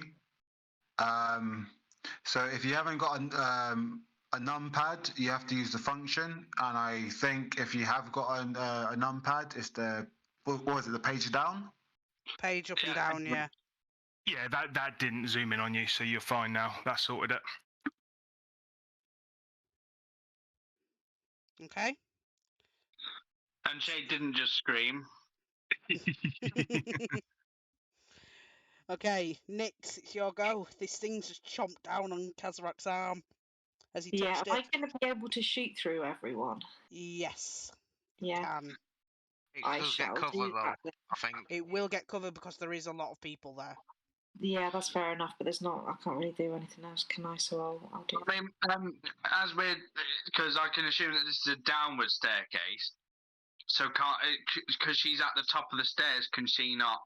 So if you haven't got a numpad, you have to use the function. And I think if you have got a numpad, it's the what was it? The page down. Page up and down, yeah. Yeah, that didn't zoom in on you, so you're fine now. That sorted it. Okay. And Jade didn't just scream. Okay, Nix, it's your go. This thing's just chomped down on Kazarak's arm as he Yeah, touched am I it. going to be able to shoot through everyone? Yes, Yeah, can. It I does get shall covered do though, that then. I think. It will get covered because there is a lot of people there. Yeah, that's fair enough, but there's not. I can't really do anything else, can I? So I'll do I mean, as we're, because I can assume that this is a downward staircase, so because she's at the top of the stairs, can she not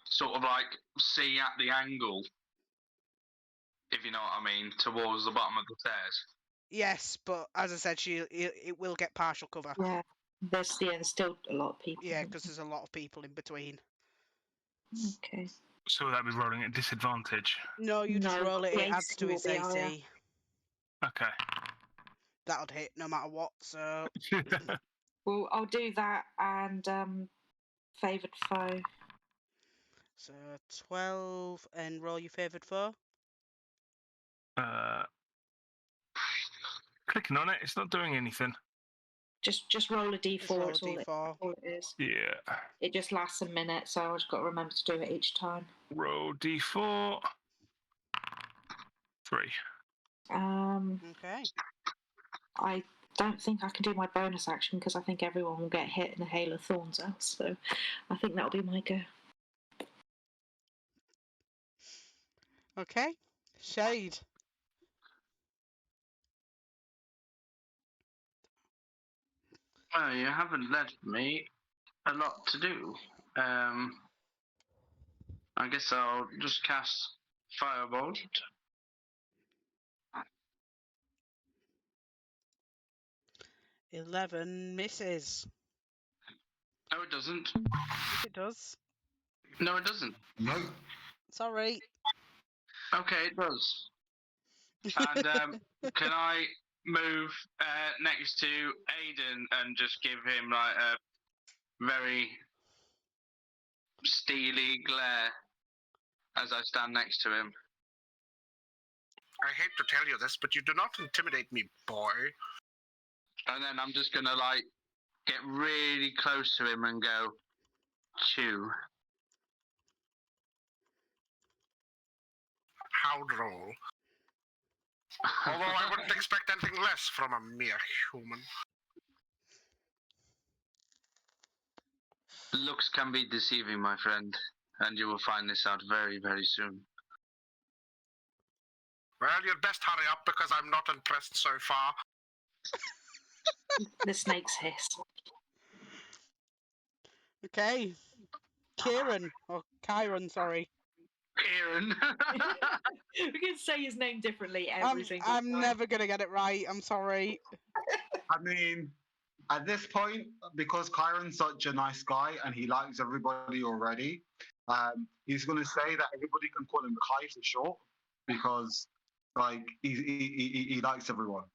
sort of like see at the angle, if you know what I mean, towards the bottom of the stairs? Yes, but as I said, it will get partial cover. Yeah, there's still a lot of people. Yeah, because there's a lot of people in between. Okay. So will that be rolling at disadvantage? No, you just No, roll it. the It adds to AC its will be higher. AC. Okay. That would hit no matter what. So Well, I'll do that and favoured foe. so 12 and roll your favoured foe. Clicking on it, it's not doing anything. Just roll a d4. Just roll a it's d4. all it is. Yeah. It just lasts a minute, so I've just got to remember to do it each time. Roll d4. 3. Okay. I don't think I can do my bonus action because I think everyone will get hit in the hail of thorns else. So I think that'll be my go. Okay. Shade. Well, you haven't left me a lot to do. I guess I'll just cast Firebolt. $11 misses. No, it doesn't. Yes, it does. No, it doesn't. No. Sorry. Okay, it does. And can I move next to Aiden and just give him like a very steely glare as I stand next to him? I hate to tell you this, but you do not intimidate me, boy. And then I'm just gonna like get really close to him and go, chew. How droll. Although I wouldn't expect anything less from a mere human. Looks can be deceiving, my friend, and you will find this out very, very soon. Well, you'd best hurry up because I'm not impressed so far. The snakes hiss. Okay. Kieran. Or Kyron, sorry. Kieran. We can say his name differently every single time. I'm never going to get it right. I'm sorry. I mean, at this point, because Kyron's such a nice guy and he likes everybody already, he's going to say that everybody can call him Kai for short because, like, he likes everyone.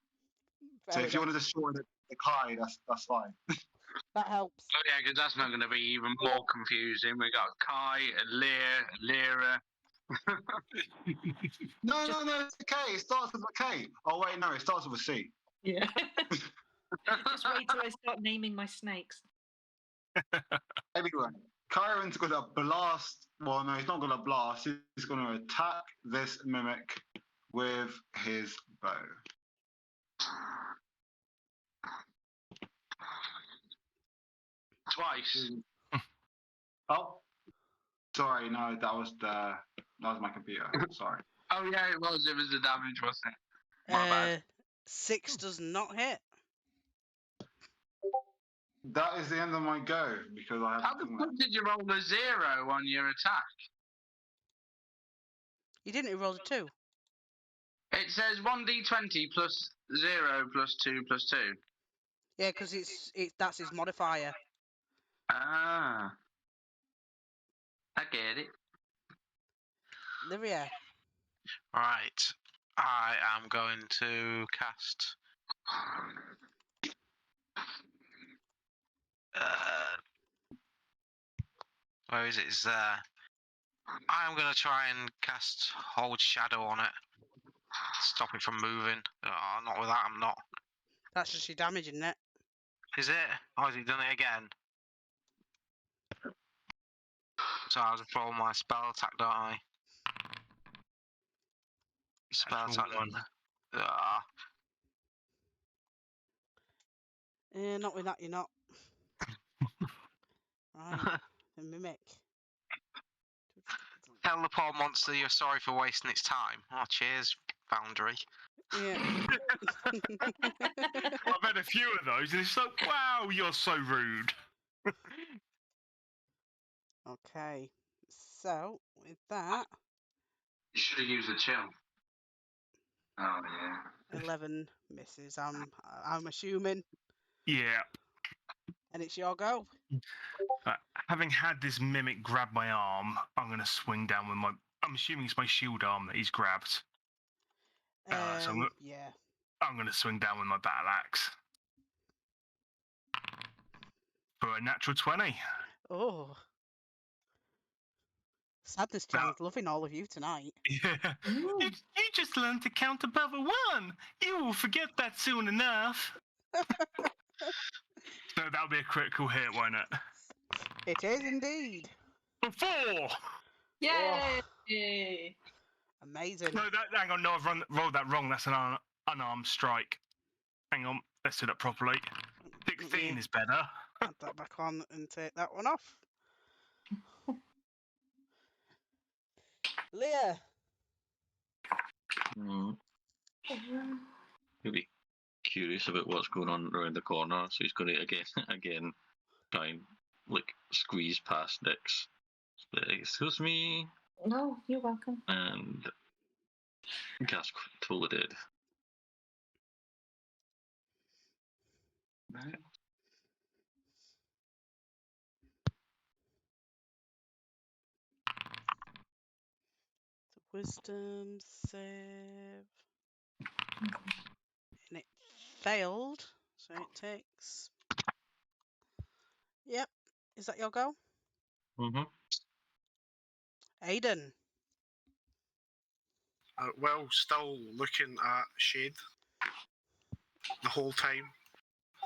So Fair if you enough. want to just shorten it to Kai, that's fine. That helps. Oh, yeah, because that's not going to be even more confusing. We got Kai, Lyra. No, it's a K. It starts with a K. Oh wait, no, it starts with a C. Yeah. Just wait till I start naming my snakes. Anyway, Kyron's gonna blast. Well, no, he's not gonna blast. He's gonna attack this mimic with his bow. Twice. Oh, sorry, no, that was my computer. Sorry. Oh, yeah, it was the damage, wasn't it? My bad. 6 does not hit. that is the end of my go because I How the fuck did you roll a 0 on your attack? You didn't. You rolled a 2. It says 1d20 plus 0 plus 2 plus 2. Yeah, because that's his modifier. Ah. I get it. Livia. Right. I am going to cast. Where is it? It's there. I'm going to try and cast Hold Shadow on it. Stop it from moving. Oh, not with that, I'm not. That's just your damage, isn't it? Is it? Or has he done it again? So I have to roll my spell attack, don't I? Spell Actual attack. one. Ah. Not with that, you're not. Right. The mimic. Tell the poor monster you're sorry for wasting its time. Oh, cheers, Foundry. Yeah. I've had a few of those, and it's like, wow, you're so rude. Okay. So with that, You should have used the chill. Oh, yeah. 11 misses. I'm assuming, Yeah. and it's your go. Having had this mimic grab my arm, I'm going to swing down with my. I'm assuming it's my shield arm that he's grabbed. So Yeah. I'm going to swing down with my battle axe. For a natural 20. Oh. Sadness Jan's loving all of you tonight. Yeah. You just learned to count above a 1. You will forget that soon enough. So that'll be a critical hit, won't it? It is indeed. For 4! Yay! Amazing. No, hang on, no, I've rolled that wrong. That's an unarmed strike. Hang on, let's do that properly. 16 is better. Add that back on and take that one off. Leah. He'll be curious about what's going on around the corner, so he's going to again try and squeeze past Nyx. Excuse me. No, you're welcome. And cast Toll the Dead. Right. Wisdom save. And it failed, so it takes. Yep. Is that your go? Mm-hmm. Aiden. Well, still looking at Shade the whole time.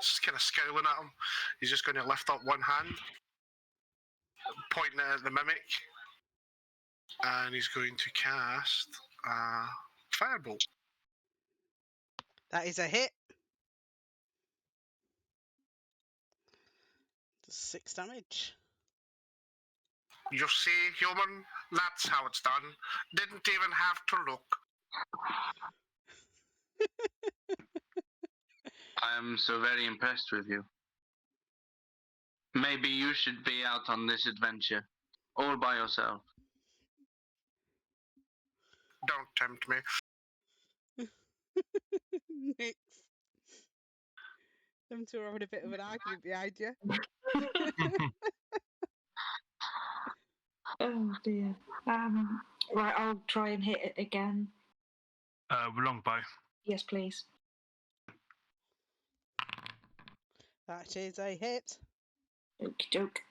Just kind of scowling at him. He's just going to lift up one hand, pointing at the mimic, and he's going to cast Firebolt. That is a hit. 6 damage. You see, human, that's how it's done. Didn't even have to look. I am so very impressed with you. Maybe you should be out on this adventure, all by yourself. Don't tempt me. Nyx. Them two are having a bit of an argument behind you. Oh dear. Right, I'll try and hit it again. Longbow. Yes, please. That is a hit. Okie doke.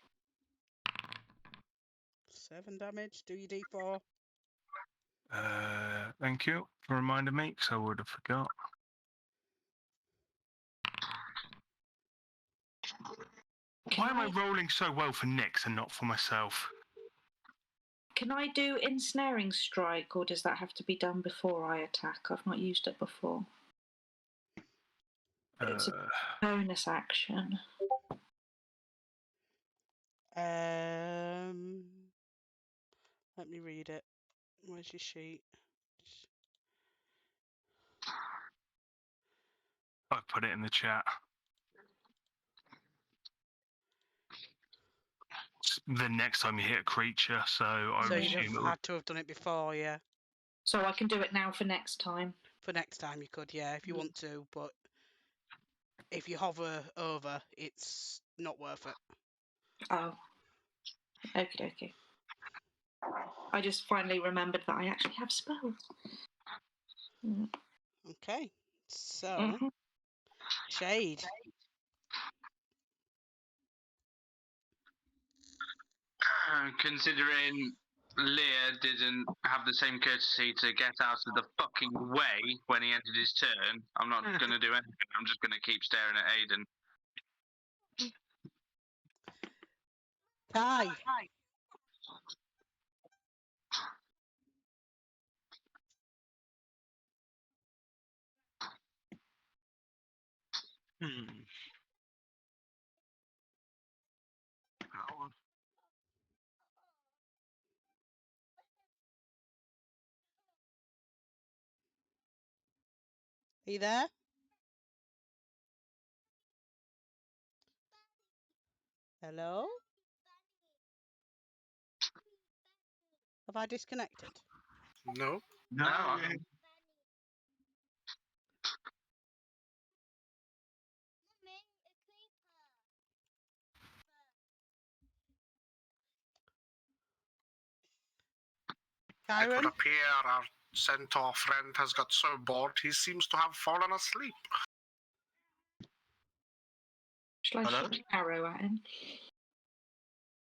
7 damage. Do your D4. Thank you for reminding me, because I would have forgot. Why am I rolling so well for Nyx and not for myself? Can I do Ensnaring Strike, or does that have to be done before I attack? I've not used it before. It's a bonus action. Let me read it. Where's your sheet? I put it in the chat. the next time you hit a creature, so I So would you'd assume have it would. had to have done it before, yeah. So I can do it now for next time. For next time you could, yeah, if you want to, but if you hover over, it's not worth it. Oh. Okay. I just finally remembered that I actually have spells. Okay, so Mhm. Shade. Considering Lear didn't have the same courtesy to get out of the fucking way when he ended his turn, I'm not going to do anything. I'm just going to keep staring at Aiden. Kai. That one. Are you there? Hello? Have I disconnected? No. No, I- yeah. It would Kyron? appear our centaur friend has got so bored he seems to have fallen asleep. Shall I Hello? shoot an arrow at him?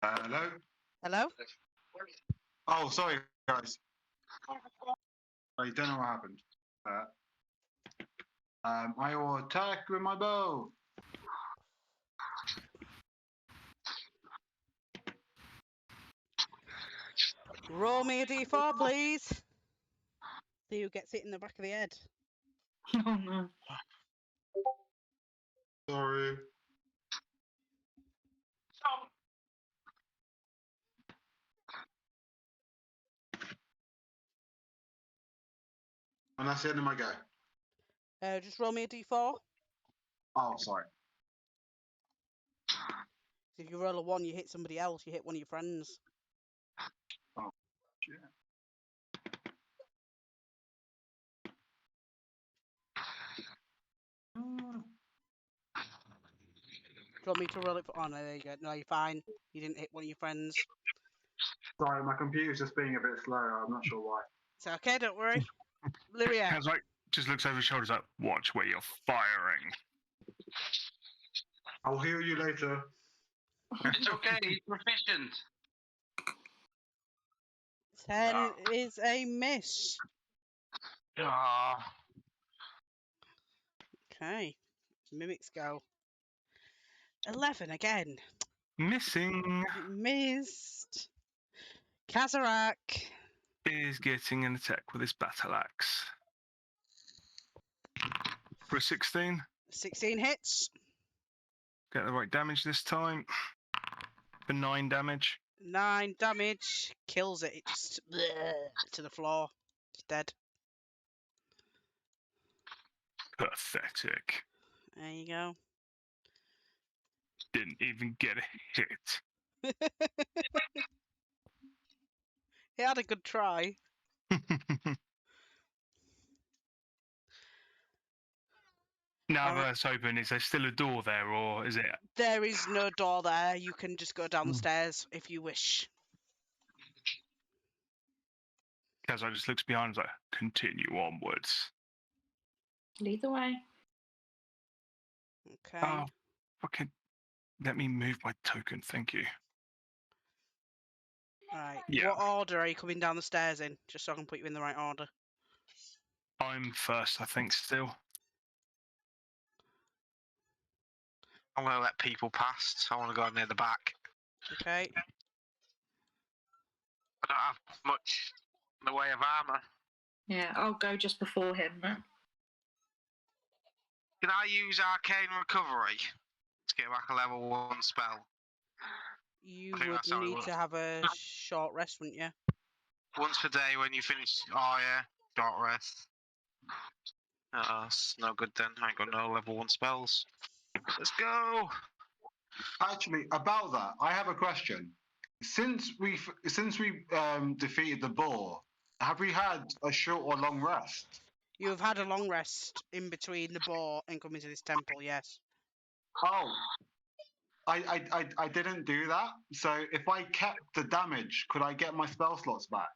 Hello? Hello? Oh, sorry, guys. I don't know what happened. I will attack with my bow. Roll me a d4, please. See who gets it in the back of the head. Oh no. Sorry. And that's the end of my go. Just roll me a d4. Oh, sorry. If you roll a 1, you hit somebody else, you hit one of your friends. Shit. Do you want me to roll it for... Oh, no, there you go. No, you're fine. You didn't hit one of your friends. Sorry, my computer's just being a bit slow. I'm not sure why. It's okay, don't worry. Lyria. Kaz like just looks over his shoulders like, watch where you're firing. I'll heal you later. It's okay, he's proficient. 10 is a miss. Ah, Okay. Mimics go. 11 again. Missing Missed. Kazarak. is getting an attack with his battle axe. For a 16. 16 hits. Get the right damage this time. For 9 damage. 9 damage. Kills it. It just... to the floor. It's dead. Pathetic. There you go. Didn't even get a hit. He had a good try. Now Alright. that's open, is there still a door there, or is it? There is no door there. You can just go down the stairs if you wish. Kaz just looks behind and is like, continue onwards. Lead the way. Okay. Oh, fucking. Let me move my token, thank you. Right. Yeah. What order are you coming down the stairs in? Just so I can put you in the right order. I'm first, I think, still. I'm going to let people past. I want to go near the back. Okay. I don't have much in the way of armour. Yeah, I'll go just before him then. Can I use Arcane Recovery to get back a level 1 spell? You I think would that's how it need works. to have a short rest, wouldn't you? Once per day when you finish. Oh, yeah. Short rest. That's no good then. I ain't got no level 1 spells. Let's go! Actually, about that, I have a question. Since we defeated the boar, have we had a short or long rest? You have had a long rest in between the boar and coming to this temple, yes. Oh, I didn't do that. So if I kept the damage, could I get my spell slots back?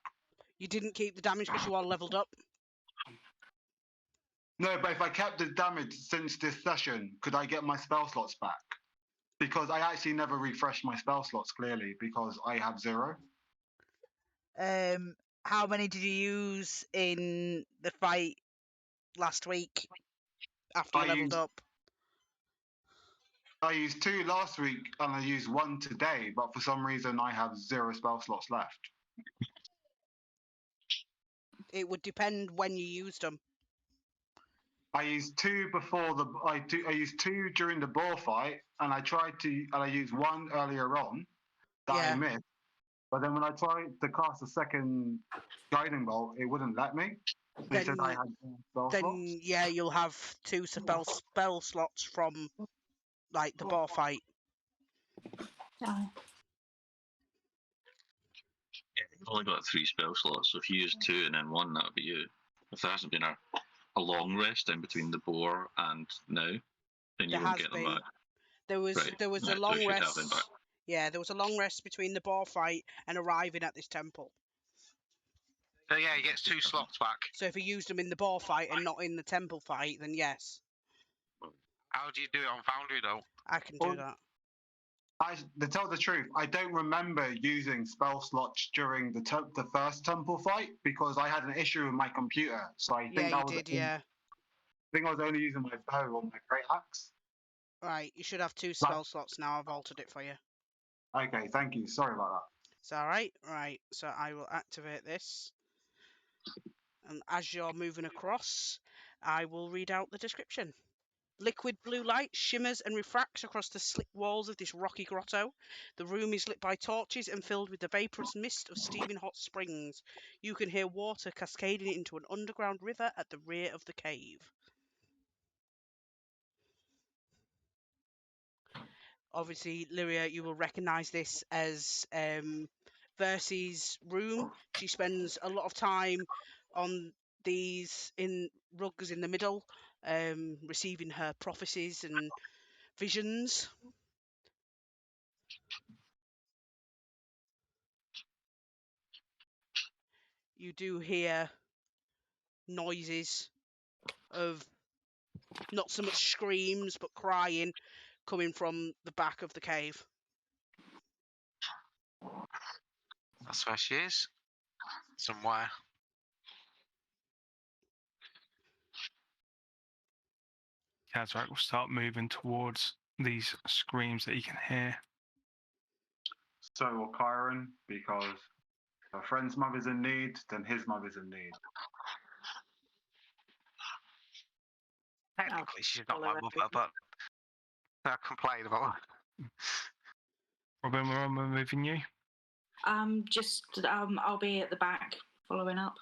You didn't keep the damage because you are leveled up. No, but if I kept the damage since this session, could I get my spell slots back? Because I actually never refreshed my spell slots clearly because I have 0. How many did you use in the fight last week after you leveled up? I used 2 last week and I used 1 today, but for some reason I have 0 spell slots left. It would depend when you used them. I used 2 before the I used 2 during the boar fight, and I used 1 earlier on that I missed. But then when I tried to cast a second guiding bolt, it wouldn't let me. They said I had spell slots. Yeah, you'll have 2 spell slots from like the boar fight. Yeah, I've only got 3 spell slots, so if you use 2 and then 1, that would be you. If there hasn't been a long rest in between the boar and now, then you won't get them back. There was a long rest. Yeah, there was a long rest between the boar fight and arriving at this temple. So yeah, he gets 2 slots back. So if he used them in the boar fight and not in the temple fight, then yes. How do you do it on Foundry though? I can do that. To tell the truth, I don't remember using spell slots during the first temple fight because I had an issue with my computer. So I think I think I was only using my bow or my great axe. Right, you should have 2 spell slots now. I've altered it for you. Okay, thank you. Sorry about that. It's all right. Right, so I will activate this. And as you're moving across, I will read out the description. Liquid blue light shimmers and refracts across the slick walls of this rocky grotto. The room is lit by torches and filled with the vaporous mist of steaming hot springs. You can hear water cascading into an underground river at the rear of the cave. Obviously, Lyria, you will recognise this as Versy's room. She spends a lot of time on these rugs in the middle, receiving her prophecies and visions. You do hear noises of not so much screams but crying coming from the back of the cave. That's where she is. Somewhere. Kazrak will start moving towards these screams that you can hear. So will Kyron, because if a friend's mother's in need, then his mother's in need. Technically, she's not my mother, but I complain about her. Robin, we're moving you. I'll be at the back following up.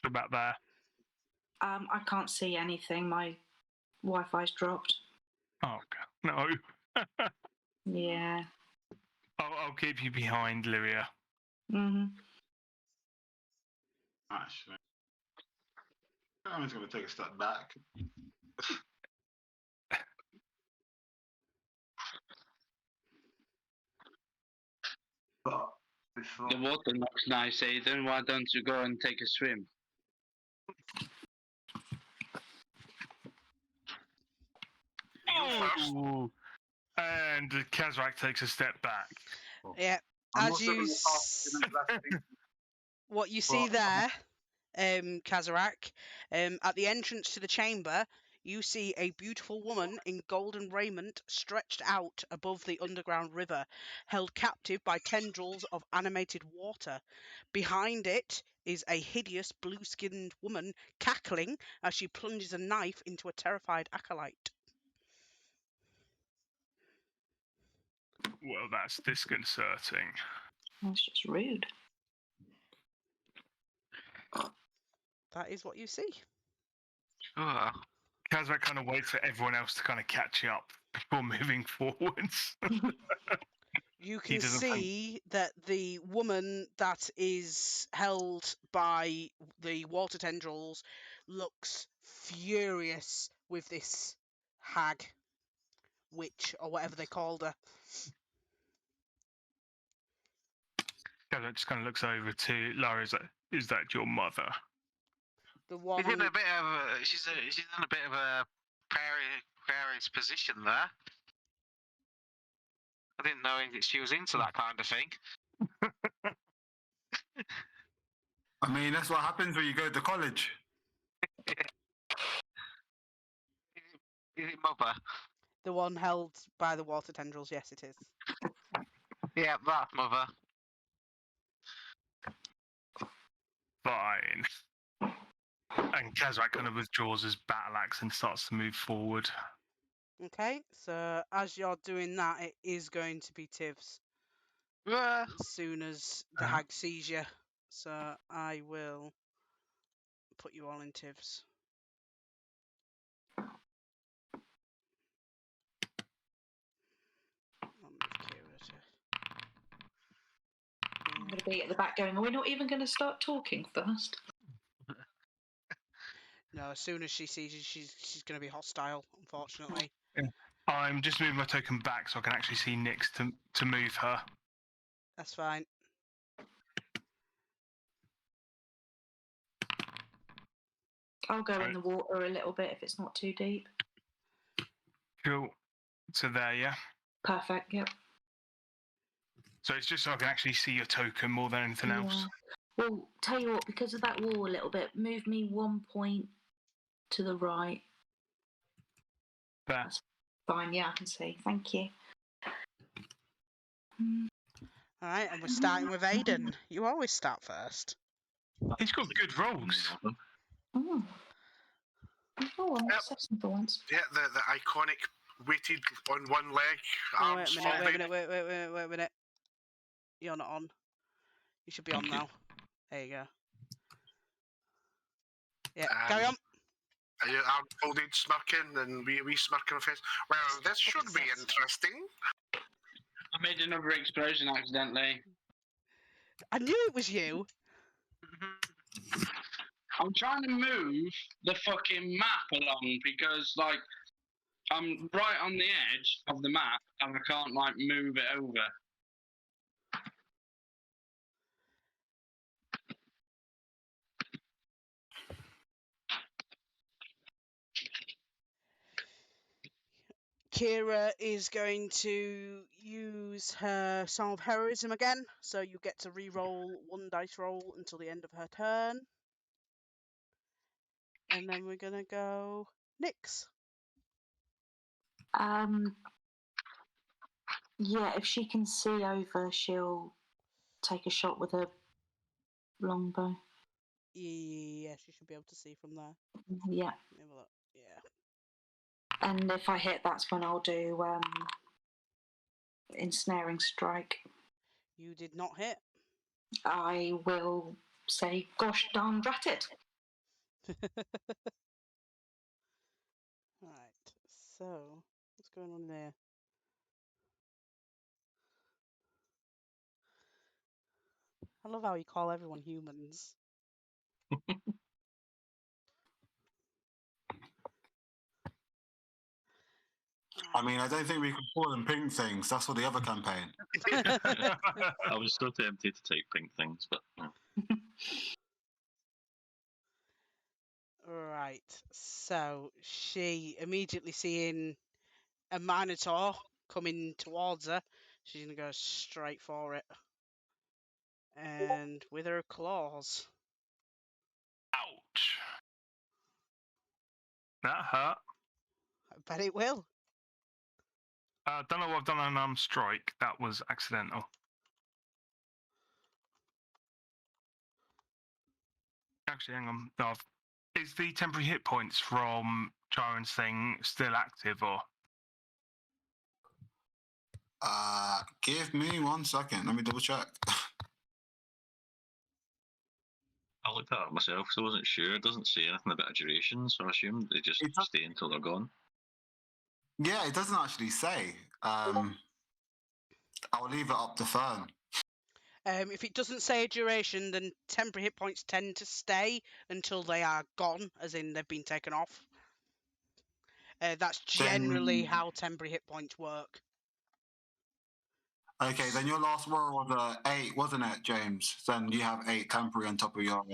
About there. I can't see anything. My Wi-Fi's dropped. Oh God, no. Yeah. I'll keep you behind, Lyria. Mhm. Actually, I'm just going to take a step back. But before... The water looks nice, Aiden. Why don't you go and take a swim? Oh, and Kazrak takes a step back. Yeah, as you what you see there, Kazrak, at the entrance to the chamber, you see a beautiful woman in golden raiment stretched out above the underground river, held captive by tendrils of animated water. Behind it is a hideous blue-skinned woman cackling as she plunges a knife into a terrified acolyte. Well, that's disconcerting. That's just rude. That is what you see. Kazrak kind of waits for everyone else to kind of catch up before moving forwards. You can doesn't see that the woman that is held by the water tendrils looks furious with this hag, witch, or whatever they called her. Kazak just kind of looks over to Lara. Is that your mother? The one. She's in a bit of she's in a bit of a precarious position there. I didn't know she was into that kind of thing. I mean, that's what happens when you go to college. Is it mother? The one held by the water tendrils, yes, it is. Yeah, that's mother. Fine. And Kazak kind of withdraws his battle axe and starts to move forward. Okay, so as you're doing that, it is going to be Tiv's Ah, as soon as the hag sees you. So I will put you all in Tiv's. I'll move Kira to I'm going to be at the back going, are we not even going to start talking first? No, as soon as she sees you, she's going to be hostile, unfortunately. I'm just moving my token back so I can actually see Nyx to move her. That's fine. I'll go Right. in the water a little bit if it's not too deep. Cool. So there, yeah. Perfect, yep. So it's just so I can actually see your token more than anything else. Yeah. Well, tell you what, because of that wall a little bit, move me 1 point to the right. There. That's fine, yeah, I can see. Thank you. All right, and we're starting with Aiden. You always start first. He's got good rolls. Oh, I'm Yep. obsessing for once. Yeah, the iconic weighted on one leg, Oh, wait arms a minute, folded. wait a minute. You're not on. You should be on now. There you go. Yeah, carry on. Your arms folded, smirking, and we smirking on face. Well, this should be interesting. I made another explosion accidentally. I knew it was you. I'm trying to move the fucking map along because, like, I'm right on the edge of the map and I can't, like, move it over. Kira is going to use her Song of Heroism again, so you get to re-roll 1 dice roll until the end of her turn. And then we're gonna go Nyx. Yeah, if she can see over, she'll take a shot with a longbow. Yeah, she should be able to see from there. Yeah. Let me have a look. Yeah. And if I hit, that's when I'll do ensnaring strike. You did not hit. I will say, gosh darn drat it. Right, so what's going on there? I love how you call everyone humans. I mean, I don't think we can call them pink things. That's for the other campaign. I was so tempted to take pink things, but no. Right, so she immediately seeing a Minotaur coming towards her, she's gonna go straight for it. And with her claws. Ouch. That hurt. I bet it will. Don't know what I've done on strike. That was accidental. Actually, hang on. No, is the temporary hit points from Charon's thing still active, or? Give me 1 second. Let me double check. I looked at it myself, so I wasn't sure. It doesn't say anything about a duration, so I assumed they just stay until they're gone. Yeah, it doesn't actually say. I'll leave it up to Fern. If it doesn't say a duration, then temporary hit points tend to stay until they are gone, as in they've been taken off. That's generally how temporary hit points work. Okay, then your last roll was 8, wasn't it, James? Then you have 8 temporary on top of your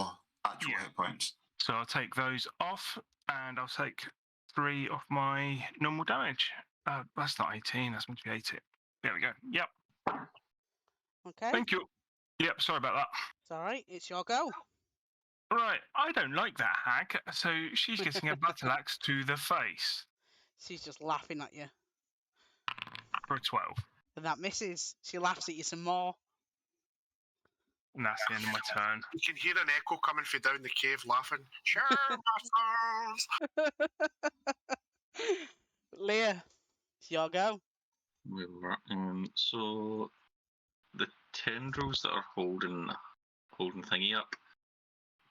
actual Yeah. hit points. So I'll take those off, and I'll take 3 off my normal damage. That's not 18. That's meant to be 80. There we go. Yep. Okay. Thank you. Yep. Sorry about that. It's all right. It's your go. Right. I don't like that hag, so she's getting a battle axe to the face She's just laughing at you. for a 12. And that misses. She laughs at you some more. And that's the end of my turn. You can hear an echo coming from down the cave laughing. Sure, bastards! Leah, it's your go. So the tendrils that are holding thingy up,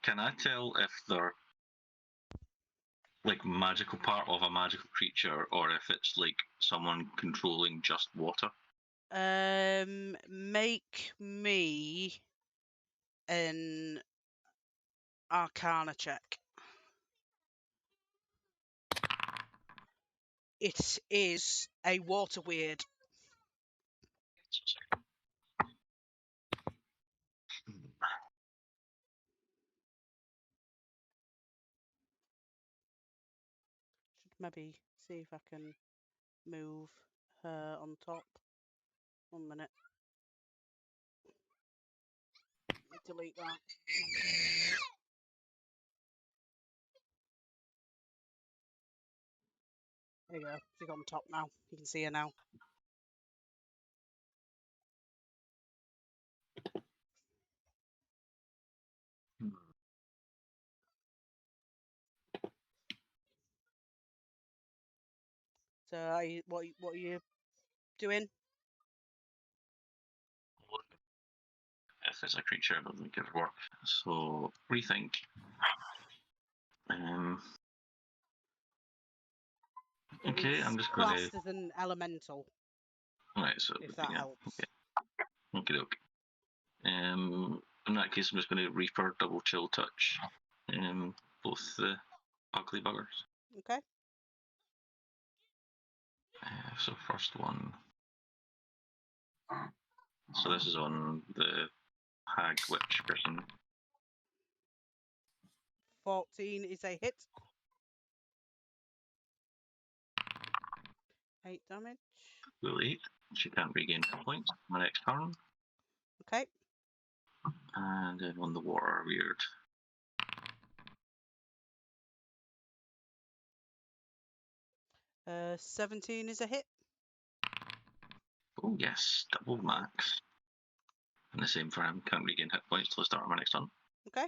can I tell if they're like magical part of a magical creature or if it's like someone controlling just water? Make me an Arcana check. It is a water weird. Should maybe see if I can move her on top. 1 minute. Let me delete that. There you go. She's on top now. You can see her now. So, what are you doing? If it's a creature, it doesn't give it work. So rethink. Okay, I'm just going classed as an elemental, Right, so if that helps. Okay, okay. In that case, I'm just going to Reaper double chill touch. Both the ugly buggers. Okay. So first one. So this is on the hag witch person. 14 is a hit. 8 damage. Will 8. She can't regain hit points my next turn. Okay. And then on the water weird. 17 is a hit. Oh yes, double max. And the same for him, can't regain hit points till the start of my next turn. Okay.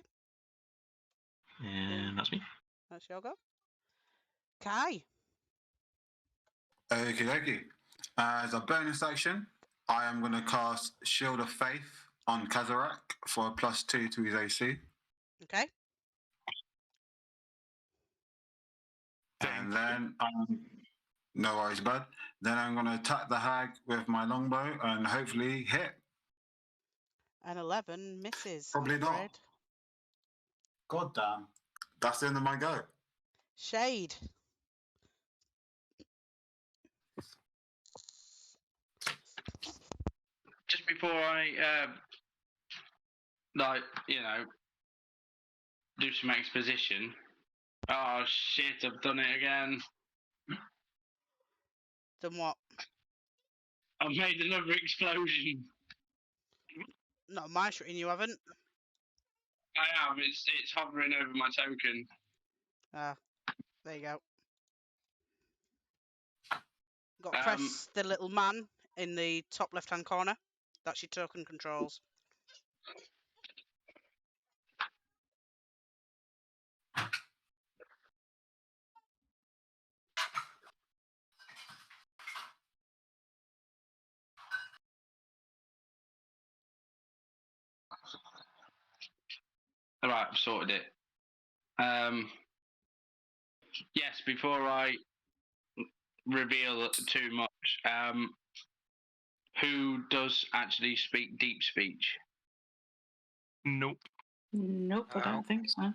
And that's me. That's your go. Kai. Okie dokie. As a bonus action, I am going to cast Shield of Faith on Kazarak for a +2 to his AC. Okay. And then, no worries, bud. Then I'm going to attack the hag with my longbow and hopefully hit. An 11 misses. Probably I'm not. afraid. God damn. That's the end of my go. Shade. Just before I, do some exposition. Oh shit! I've done it again. Done what? I've made another explosion. Not my shooting, you haven't. I have. It's hovering over my token. Ah, there you go. Got to press the little man in the top left-hand corner. That's your token controls. All right, I've sorted it. Yes, before I reveal too much, who does actually speak deep speech? Nope. Nope, I No. don't think so.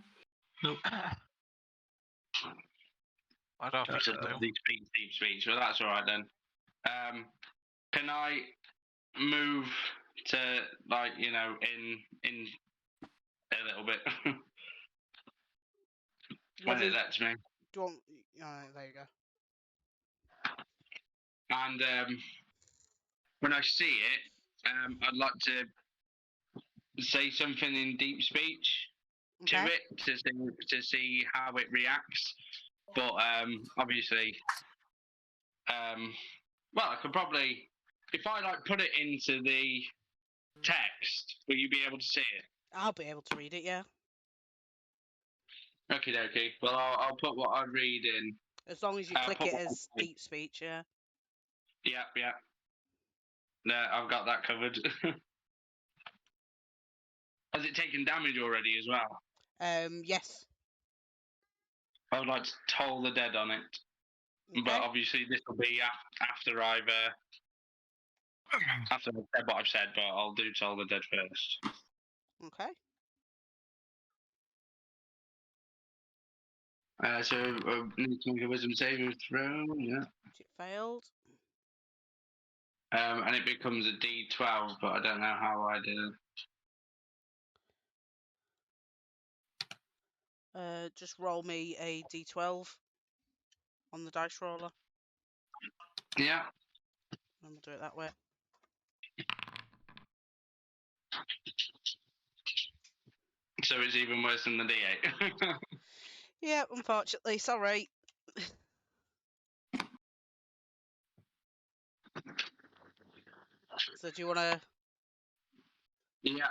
Nope. I don't think so. Deep speech, deep speech. Well, that's all right then. Can I move to like in a little bit when it lets me? Do you want? There you go. And when I see it, I'd like to say something in deep speech to Okay. it to see how it reacts. But obviously, well, I could probably, if I like put it into the text, will you be able to see it? I'll be able to read it. Yeah. Okay, okay. Well, I'll put what I read in. As long as you click put it what I as read. deep speech. Yeah. Yeah, yeah. No, I've got that covered. Has it taken damage already as well? Yes. I would like to toll the dead on it, Okay. but obviously this will be after I've said what I've said. But I'll do toll the dead first. Okay. So need to make a wisdom saving throw. Yeah. It failed. And it becomes a D12, but I don't know how I did it. Just roll me a d12 on the dice roller, Yeah. and we'll do it that way. So it's even worse than the D8. Yeah, unfortunately. Sorry. So do you want to? Yeah.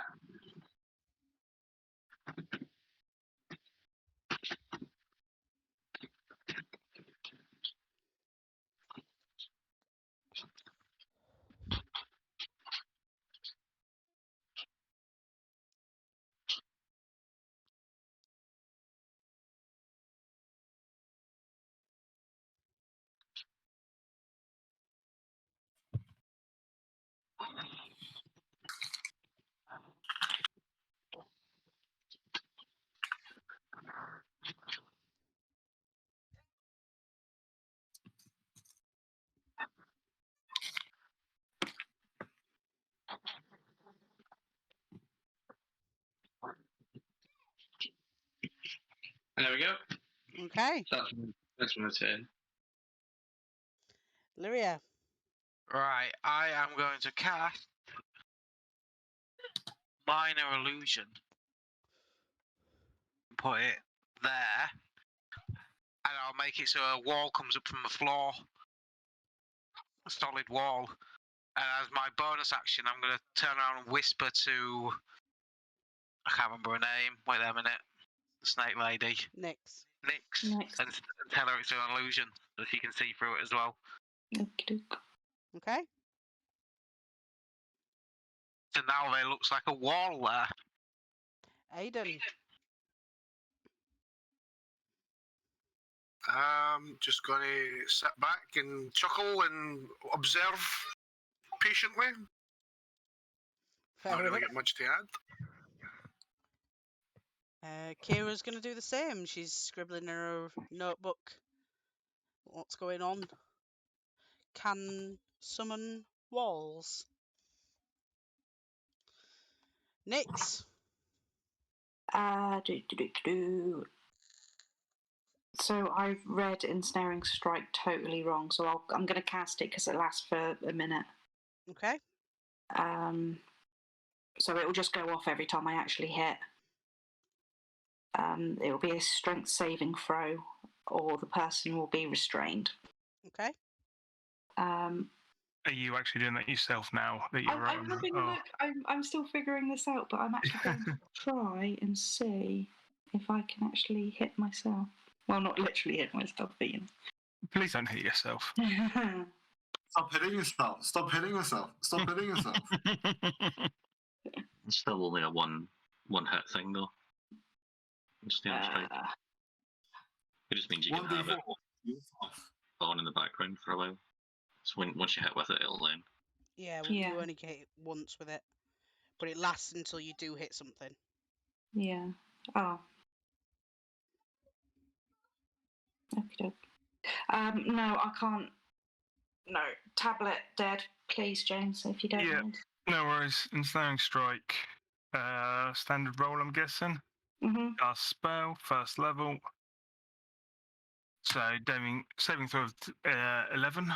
There we go. Okay. That's my turn. Lyria. Right, I am going to cast Minor Illusion. Put it there, and I'll make it so a wall comes up from the floor. A solid wall. And as my bonus action, I'm going to turn around and whisper to... I can't remember her name. Wait there a minute. The snake lady. Nyx. Nyx. And tell her it's an illusion, so she can see through it as well. Okay. So now there looks like a wall there. Aiden. Just going to sit back and chuckle and observe patiently. Fair Not really enough. got much to add. Kira's going to do the same. She's scribbling in her notebook. What's going on? Can summon walls. Nyx. So I've read Ensnaring Strike totally wrong, so I'm going to cast it because it lasts for a minute. Okay. So it will just go off every time I actually hit. It will be a strength saving throw, or the person will be restrained. Okay. Are you actually doing that yourself now? That you're I'm having a look. I'm still figuring this out, but I'm actually going to try and see if I can actually hit myself. Well, not literally hit myself, but you know. Please don't hit yourself. Stop hitting yourself. Stop hitting yourself. Stop hitting yourself. It's still only a one hit thing though. Ensnaring Strike. It just means you can have it on in the background for a while. So once you hit with it, it'll land. Yeah, Yeah. you only get hit once with it, but it lasts until you do hit something. Yeah. Oh. Okay. No, I can't. No, tablet dead, please, James, if you don't Yeah. mind. No worries. Ensnaring strike. Standard roll, I'm guessing. Mhm. Spell, first level. So saving throw of 11.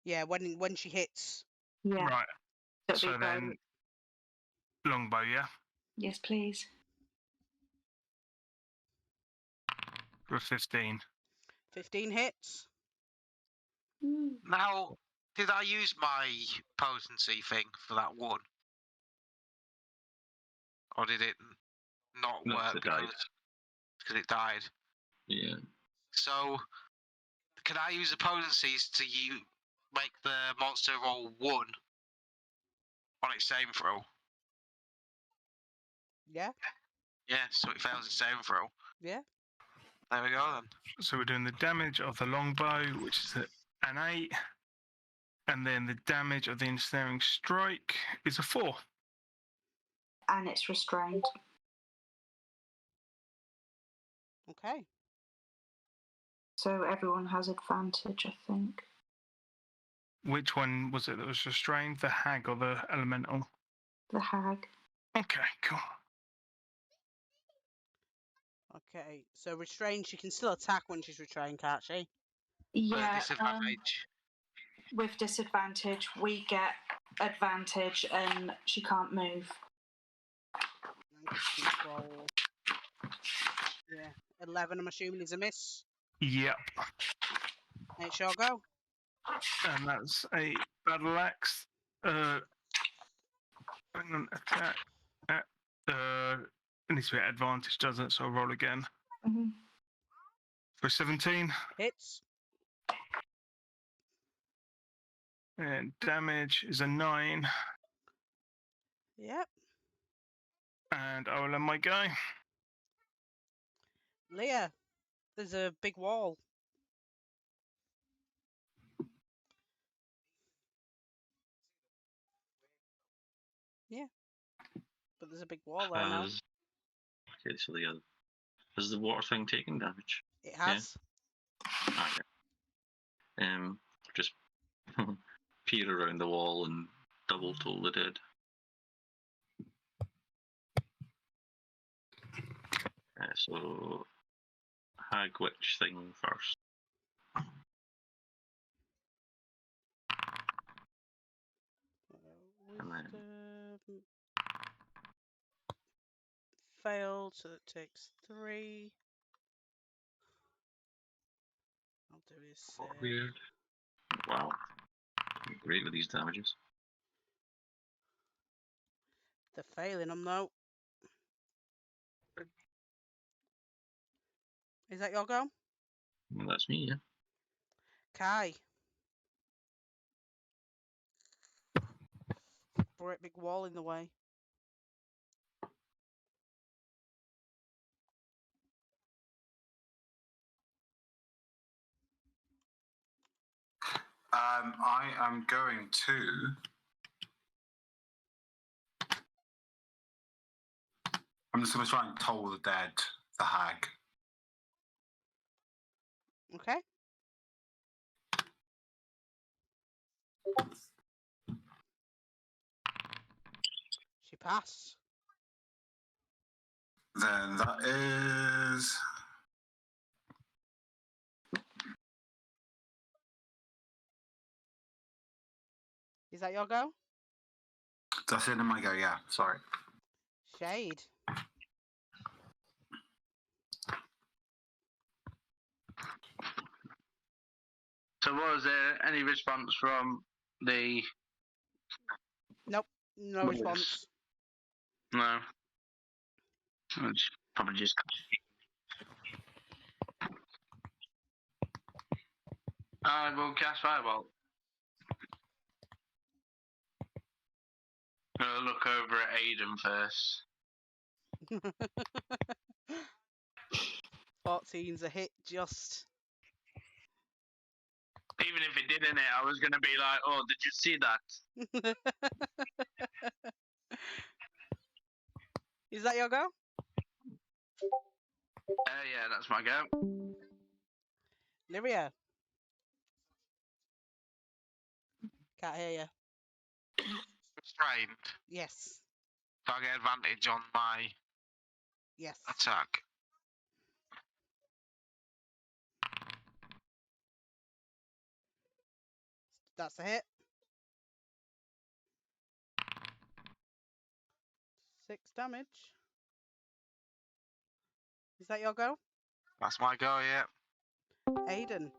Yeah, when she hits. Yeah. Right. That'd So be then both. longbow, yeah, Yes, please. with 15. 15 hits. Now, did I use my potency thing for that one? Or did it not No, work it died. because it died? Yeah. So, can I use the potencies to make the monster roll 1 on its saving throw? Yeah, Yeah, so it fails its saving throw. yeah. There we go then. So we're doing the damage of the longbow, which is an 8. And then the damage of the ensnaring strike is a 4. And it's restrained. Okay. So everyone has advantage, I think. Which one was it that was restrained? The hag or the elemental? The hag. Okay, cool. Okay, so restrained, she can still attack when she's restrained, can't she? But Yeah. disadvantage. With disadvantage, we get advantage, and she can't move. And control. Yeah, 11, I'm assuming, is a miss. Yep. It's your go. And that's a battle axe. Hang on, attack. It needs to be at advantage, doesn't it? So I'll roll again. Mhm. For 17. Hits. And damage is a 9. Yep. And I will end my go. Leah, there's a big wall. Yeah. But there's a big wall there now. Okay, so has the water thing taken damage? It has. Ah, yeah. Just peer around the wall and double toll the dead. So hag witch thing first. And then Wisdom. Failed, so it takes 3. I'll do his save. weird. Wow. Great with these damages. They're failing them though. Is that your go? Well, that's me, yeah. Kai. Great big wall in the way. I am going to. I'm just going to try and toll the dead, the hag. Okay. She passed. Then that is. Is that your go? That's it in my go, yeah. Sorry. Shade. So was there any response from the... Nope. No Yes. response. No. It's probably just... I will cast Firebolt. I'm going to look over at Aiden first. 14's a hit, just. Even if it didn't, I was going to be like, oh, did you see that? Is that your go? Yeah, that's my go. Lyria. Can't hear you. Restrained. Yes. Do I get advantage on my Yes. attack? That's a hit. 6 damage. Is that your go? That's my go, yeah. Aiden.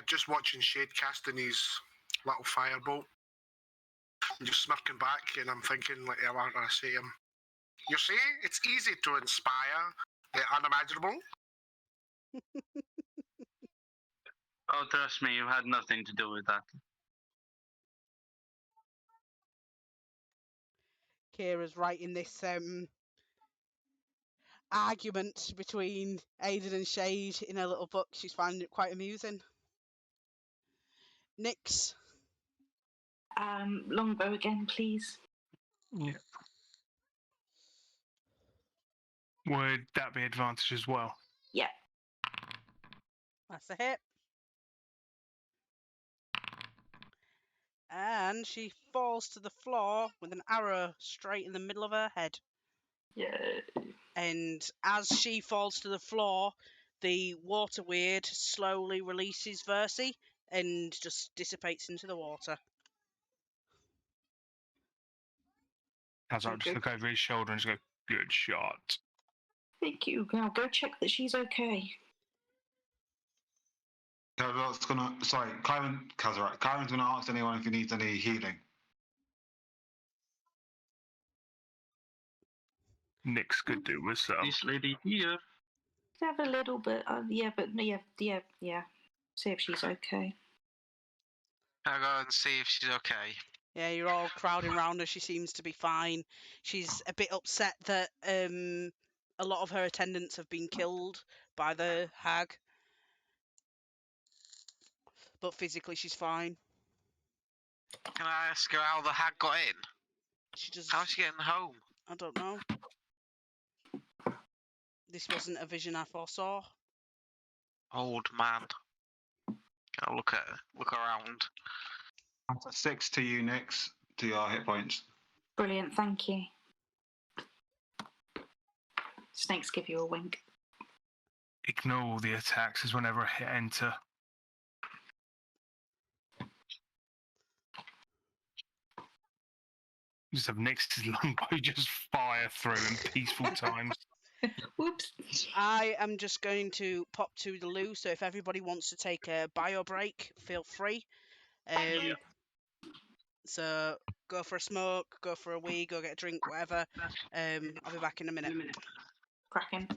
Just watching Shade casting his little firebolt. I'm just smirking back, and I'm thinking, like, I say to him, you see, it's easy to inspire the unimaginable. Oh, trust me, you've had nothing to do with that. Kira's writing this argument between Aiden and Shade in her little book. She's finding it quite amusing. Nyx. Longbow again, please. Yeah. Would that be advantage as well? Yeah. That's a hit. And she falls to the floor with an arrow straight in the middle of her head. Yeah. And as she falls to the floor, the water weird slowly releases Versi and just dissipates into the water. As I just look over his shoulder and just go, good shot. Thank you. Now go check that she's okay. Kyron's gonna ask anyone if he needs any healing. Nyx could do with some. This lady here. Have a little bit. Yeah. See if she's okay. I'll go and see if she's okay. Yeah, you're all crowding around her. She seems to be fine. She's a bit upset that a lot of her attendants have been killed by the hag. But physically, she's fine. Can I ask her how the hag got in? She just... How's she getting home? I don't know. This wasn't a vision I foresaw. Old man. Gotta look around. That's a 6 to you, Nyx, to your hit points. Brilliant, thank you. Snakes give you a wink. Ignore all the attacks as whenever I hit enter. Just have Nyx's longbow just fire through in peaceful times. Whoops. I am just going to pop to the loo, so if everybody wants to take a bio break, feel free. Yeah. So go for a smoke, go for a wee, go get a drink, whatever. I'll be back in a minute. Cracking.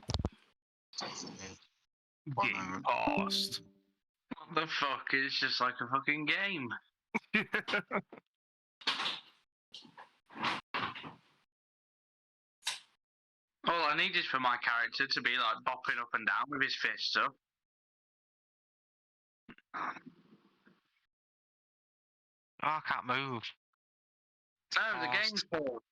Getting past. What the fuck? It's just like a fucking game. All I need is for my character to be like bopping up and down with his fists up. Oh, I can't move. No, the game's full.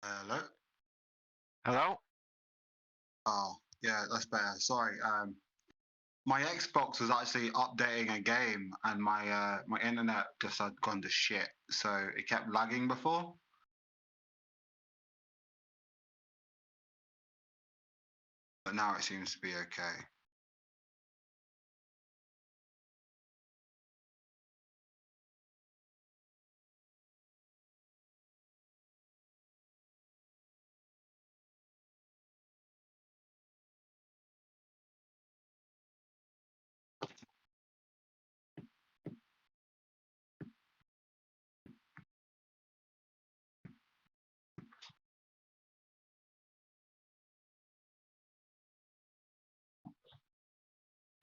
Hello? Hello? Oh, yeah, that's better. Sorry. My Xbox was actually updating a game, and my internet just had gone to shit, so it kept lagging before. But now it seems to be okay.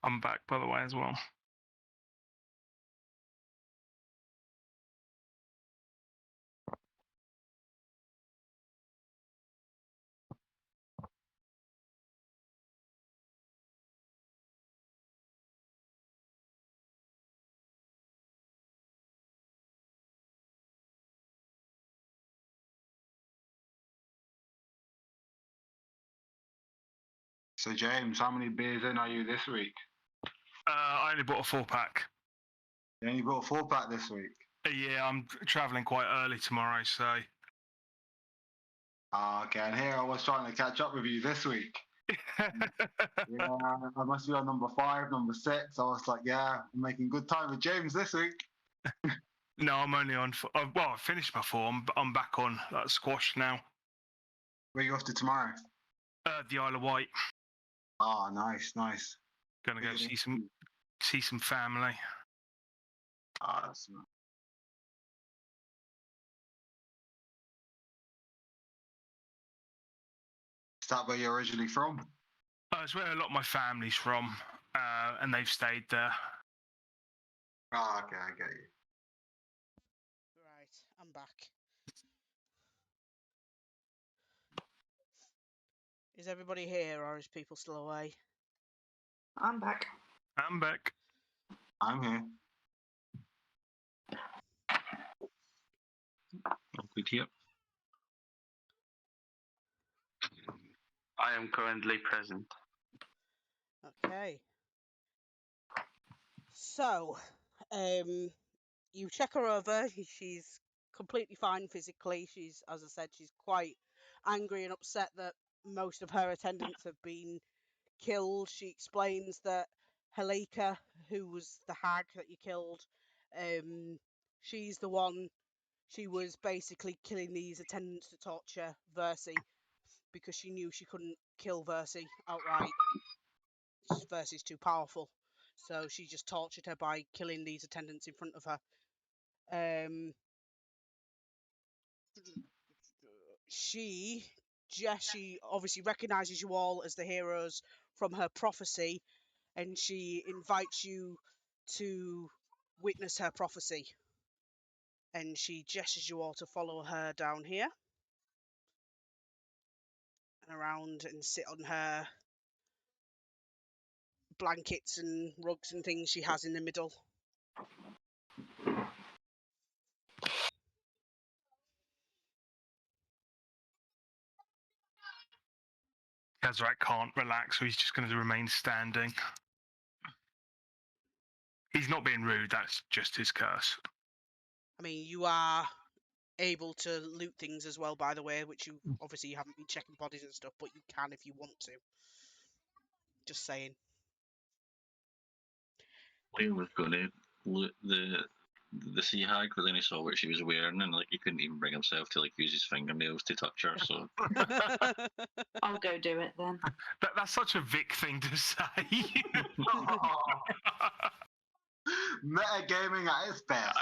I'm back, by the way, as well. So James, how many beers in are you this week? I only bought a 4-pack. You only bought a 4-pack this week. Yeah, I'm travelling quite early tomorrow, so. Okay, and here I was trying to catch up with you this week. Yeah, I must be on number 5, number 6. I was like, yeah, I'm making good time with James this week. No, I'm only on. Well, I finished my 4. I'm back on squash now. Where are you off to tomorrow? The Isle of Wight. Oh, nice, nice. Gonna go see some family. Oh, that's nice. Is that where you're originally from? It's where a lot of my family's from, and they've stayed there. Oh, okay, I get you. Right, I'm back. Is everybody here, or is people still away? I'm back. I'm back. I'm here. I'm good here. I am currently present. Okay. So, you check her over. She's completely fine physically. She's, as I said, she's quite angry and upset that most of her attendants have been killed. She explains that Halika, who was the hag that you killed, she's the one. She was basically killing these attendants to torture Versi because she knew she couldn't kill Versi outright. Versi's too powerful. So she just tortured her by killing these attendants in front of her. She obviously recognizes you all as the heroes from her prophecy, and she invites you to witness her prophecy. And she gestures you all to follow her down here and around and sit on her blankets and rugs and things she has in the middle. Kazrak can't relax, so he's just going to remain standing. He's not being rude, that's just his curse. I mean, you are able to loot things as well, by the way, which you obviously you haven't been checking bodies and stuff, but you can if you want to. Just saying. Leah was going to loot the sea hag, but then he saw what she was wearing, and like he couldn't even bring himself to like use his fingernails to touch her. So I'll go do it then. That's such a Vic thing to say. Metagaming at its best.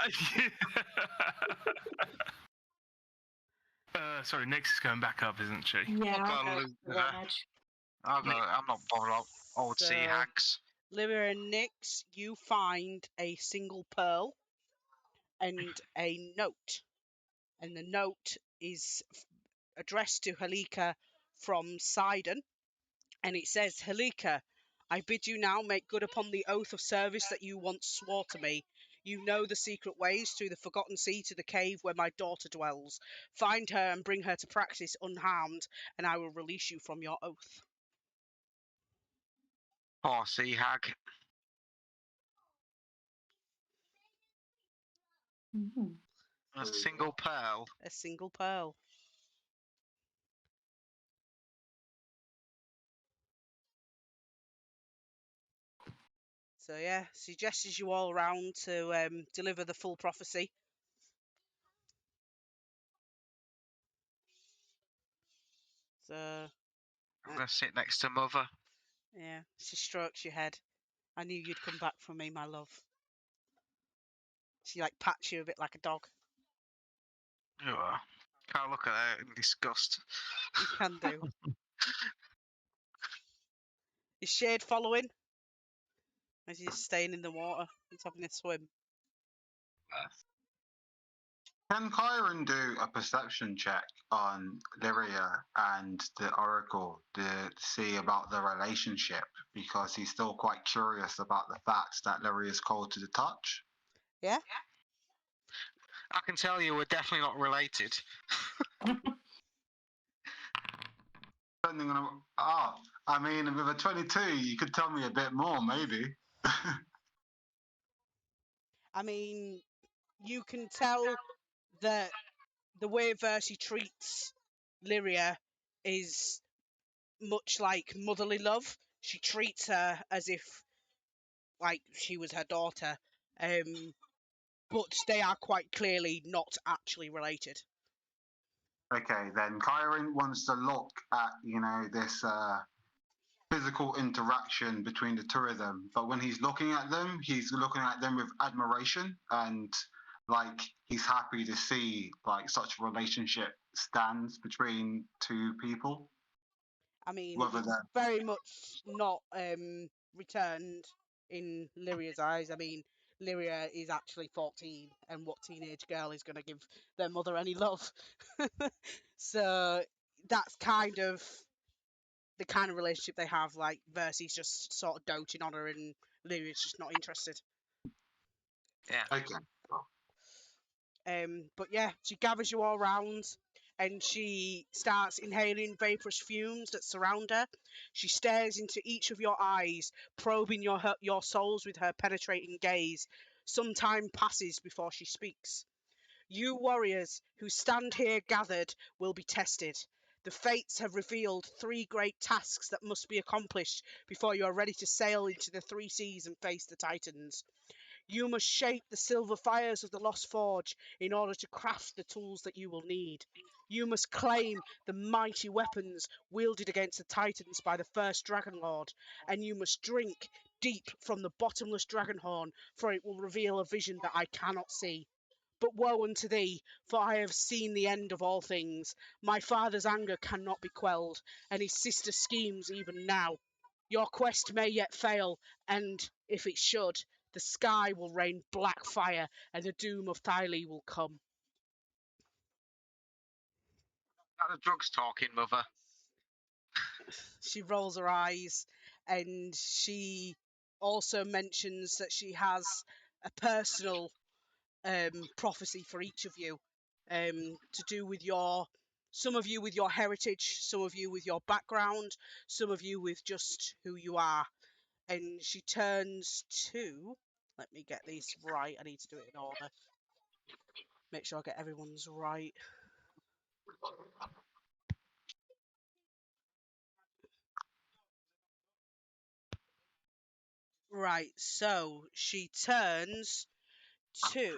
Sorry, Nyx is going back up, isn't she? Yeah, I'll I'll go go loot for her. Edge. I'm not bothered about old sea So- hags. Lyra and Nyx, you find a single pearl and a note. And the note is addressed to Halika from Sidon. And it says, Halika, I bid you now make good upon the oath of service that you once swore to me. You know the secret ways through the forgotten sea to the cave where my daughter dwells. Find her and bring her to practice unharmed, and I will release you from your oath. Poor sea hag. Mhm. A single pearl. A single pearl. So yeah, she gestures you all around to deliver the full prophecy. So I'm gonna sit next to Mother. yeah, she strokes your head. I knew you'd come back for me, my love. She like pats you a bit like a dog. Ugh. Can't look at her in disgust. You can do. Is Shade following? As he's staying in the water. He's having a swim. Can Kyron do a perception check on Lyria and the Oracle to see about the relationship? Because he's still quite curious about the fact that Lyria is cold to the touch. Yeah? I can tell you we're definitely not related. Depending on I mean, with a 22, you could tell me a bit more, maybe. I mean, you can tell that the way Versi treats Lyria is much like motherly love. She treats her as if like she was her daughter. But they are quite clearly not actually related. Okay, then Kyron wants to look at, this physical interaction between the two of them. But when he's looking at them with admiration and like he's happy to see like such a relationship stands between two people. I mean, Whether it's that very much not returned in Lyria's eyes. I mean, Lyria is actually 14, and what teenage girl is going to give their mother any love? So that's kind of the kind of relationship they have. Like, Versi's just sort of doting on her, and Lyria's just not interested. Yeah. okay. But yeah, she gathers you all round and she starts inhaling vaporous fumes that surround her. She stares into each of your eyes, probing your souls with her penetrating gaze. Some time passes before she speaks. You warriors who stand here gathered will be tested. The fates have revealed 3 great tasks that must be accomplished before you are ready to sail into the 3 seas and face the Titans. You must shape the silver fires of the Lost Forge in order to craft the tools that you will need. You must claim the mighty weapons wielded against the Titans by the first Dragonlord, and you must drink deep from the bottomless Dragonhorn, for it will reveal a vision that I cannot see. But woe unto thee, for I have seen the end of all things. My father's anger cannot be quelled, and his sister schemes even now. Your quest may yet fail, and if it should, the sky will rain black fire, and the doom of Thylee will come. Not the drugs talking, mother. She rolls her eyes, and she also mentions that she has a personal prophecy for each of you, to do with some of you with your heritage, some of you with your background, some of you with just who you are. And she turns to, let me get these right, I need to do it in order, make sure I get everyone's right. Right, so she turns to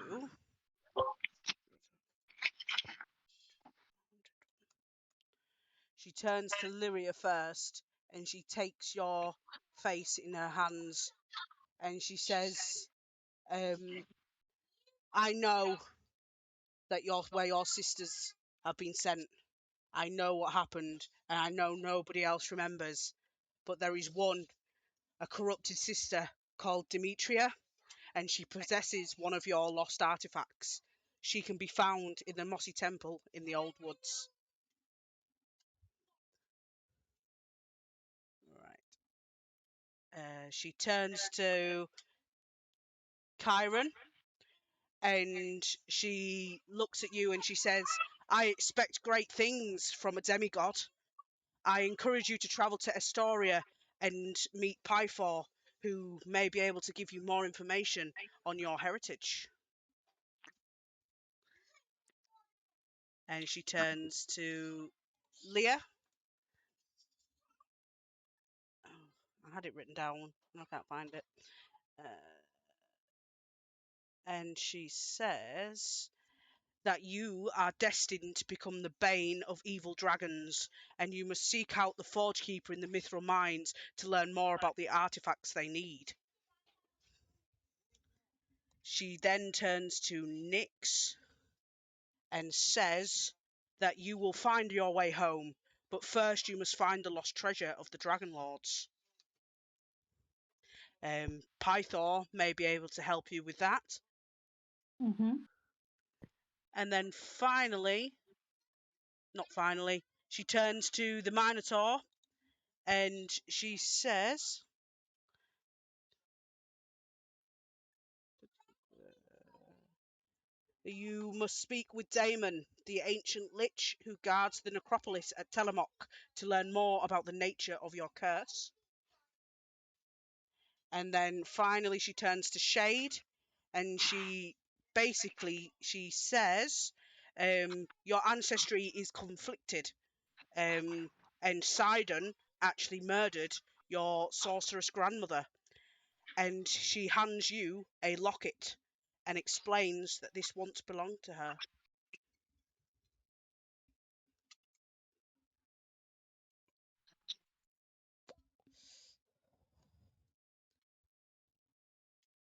Lyria first, and she takes your face in her hands, and she says, I know that where your sisters have been sent. I know what happened, and I know nobody else remembers. But there is one, a corrupted sister called Demetria, and she possesses one of your lost artifacts. She can be found in the Mossy Temple in the Old Woods. Right. She turns to Chiron, and she looks at you and she says, I expect great things from a demigod. I encourage you to travel to Astoria and meet Pythor, who may be able to give you more information on your heritage. And she turns to Leah. Oh, I had it written down. I can't find it. And she says that you are destined to become the bane of evil dragons, and you must seek out the Forge Keeper in the Mithril Mines to learn more about the artifacts they need. She then turns to Nyx and says that you will find your way home, but first you must find the lost treasure of the Dragonlords. Pythor may be able to help you with that. Mm-hmm. And then she turns to the Minotaur and she says, you must speak with Damon, the ancient lich who guards the necropolis at Tillamook, to learn more about the nature of your curse. And then finally she turns to Shade and she says, your ancestry is conflicted, and Sidon actually murdered your sorceress grandmother. And she hands you a locket and explains that this once belonged to her.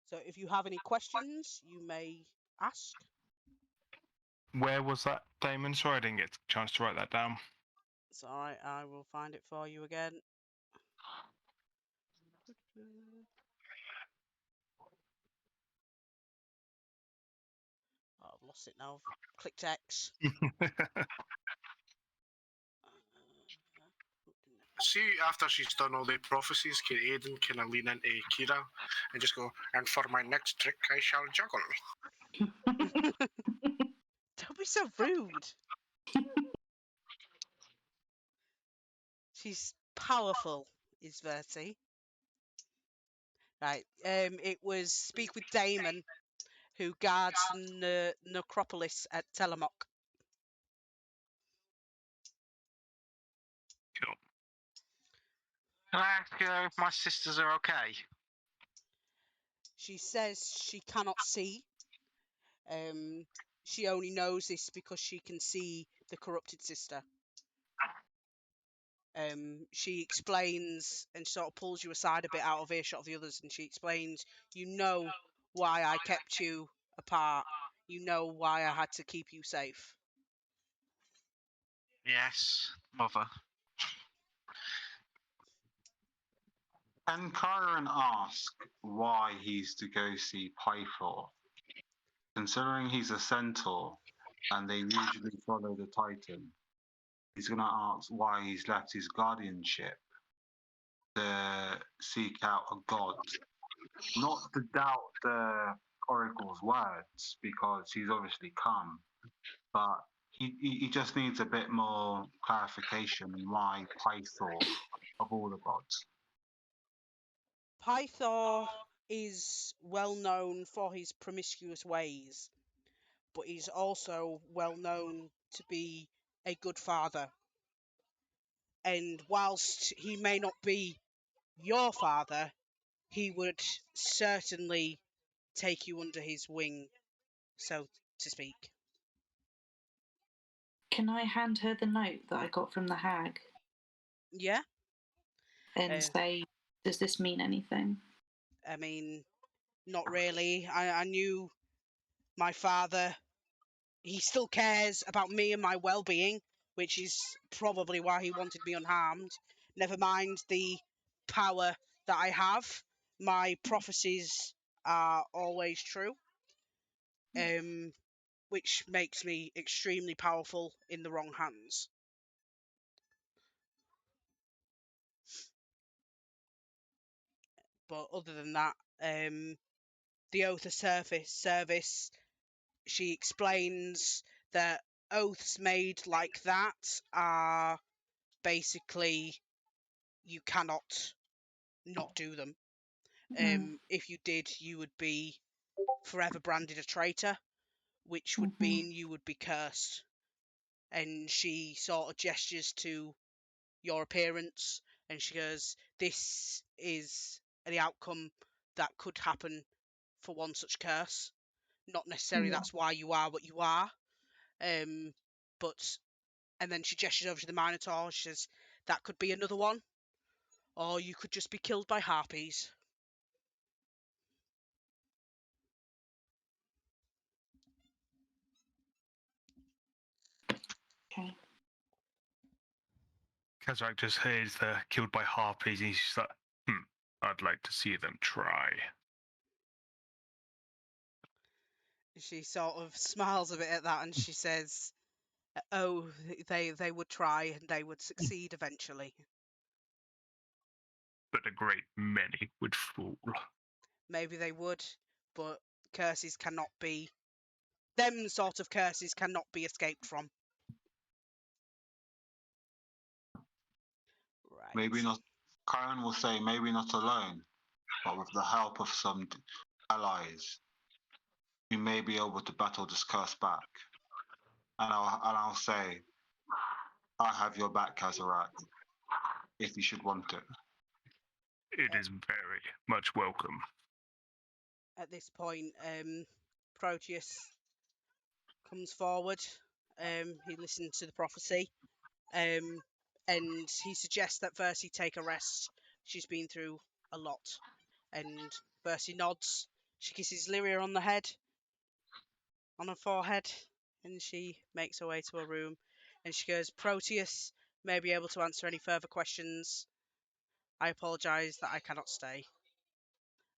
So if you have any questions, you may ask. Where was that, Damon? Sorry, I didn't get a chance to write that down. It's alright, I will find it for you again. Oh, I've lost it now. I've clicked X. See, after she's done all the prophecies, Aiden can lean into Kira and just go, and for my next trick, I shall juggle. Don't be so rude. She's powerful, is Verti. Right. It was speak with Damon, who guards the necropolis at Tillamook. Cool. Can I ask her if my sisters are okay? She says she cannot see. She only knows this because she can see the corrupted sister. She explains and sort of pulls you aside a bit out of earshot of the others, and she explains, you know why I kept you apart. You know why I had to keep you safe. Yes, mother. Can Chiron ask why he's to go see Pythor? Considering he's a centaur and they usually follow the Titan, he's going to ask why he's left his guardianship to seek out a god. Not to doubt the oracle's words, because he's obviously come, but he just needs a bit more clarification on why Pythor of all the gods. Pythor is well known for his promiscuous ways, but he's also well known to be a good father. And whilst he may not be your father, he would certainly take you under his wing, so to speak. Can I hand her the note that I got from the hag Yeah? and say, does this mean anything? I mean, not really. I knew my father. He still cares about me and my well-being, which is probably why he wanted me unharmed. Never mind the power that I have. My prophecies are always true, which makes me extremely powerful in the wrong hands. But other than that, the Oath of Service, she explains that oaths made like that are basically, you cannot not do them. If you did, you would be forever branded a traitor, which would mean you would be cursed. And she sort of gestures to your appearance and she goes, this is the outcome that could happen for one such curse. Not necessarily that's why you are what you are, but, and then she gestures over to the Minotaur. She says, that could be another one, or you could just be killed by harpies. Okay. Kazrak just hears the killed by harpies and he's just like, I'd like to see them try. She sort of smiles a bit at that and she says, "Oh, they would try and they would succeed eventually. But a great many would fall. Maybe they would, but curses cannot be. Them sort of curses cannot be escaped from." Right. Maybe not. Karen will say maybe not alone, but with the help of some allies, we may be able to battle this curse back. And I'll say, I have your back, Kazarak, if you should want it. It is very much welcome. At this point, Proteus comes forward. He listens to the prophecy, and he suggests that Versi take a rest. She's been through a lot. And Versi nods. She kisses Lyria on the head, on her forehead, and she makes her way to her room. And she goes, "Proteus may be able to answer any further questions. I apologise that I cannot stay.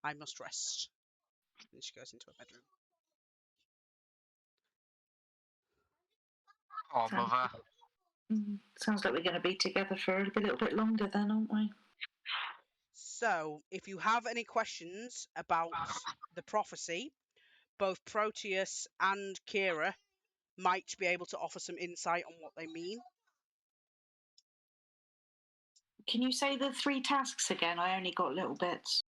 I must rest." And she goes into her bedroom. Oh, mother. Sounds like we're going to be together for a little bit longer then, aren't we? So, if you have any questions about the prophecy, both Proteus and Kira might be able to offer some insight on what they mean. Can you say the 3 tasks again? I only got little bits.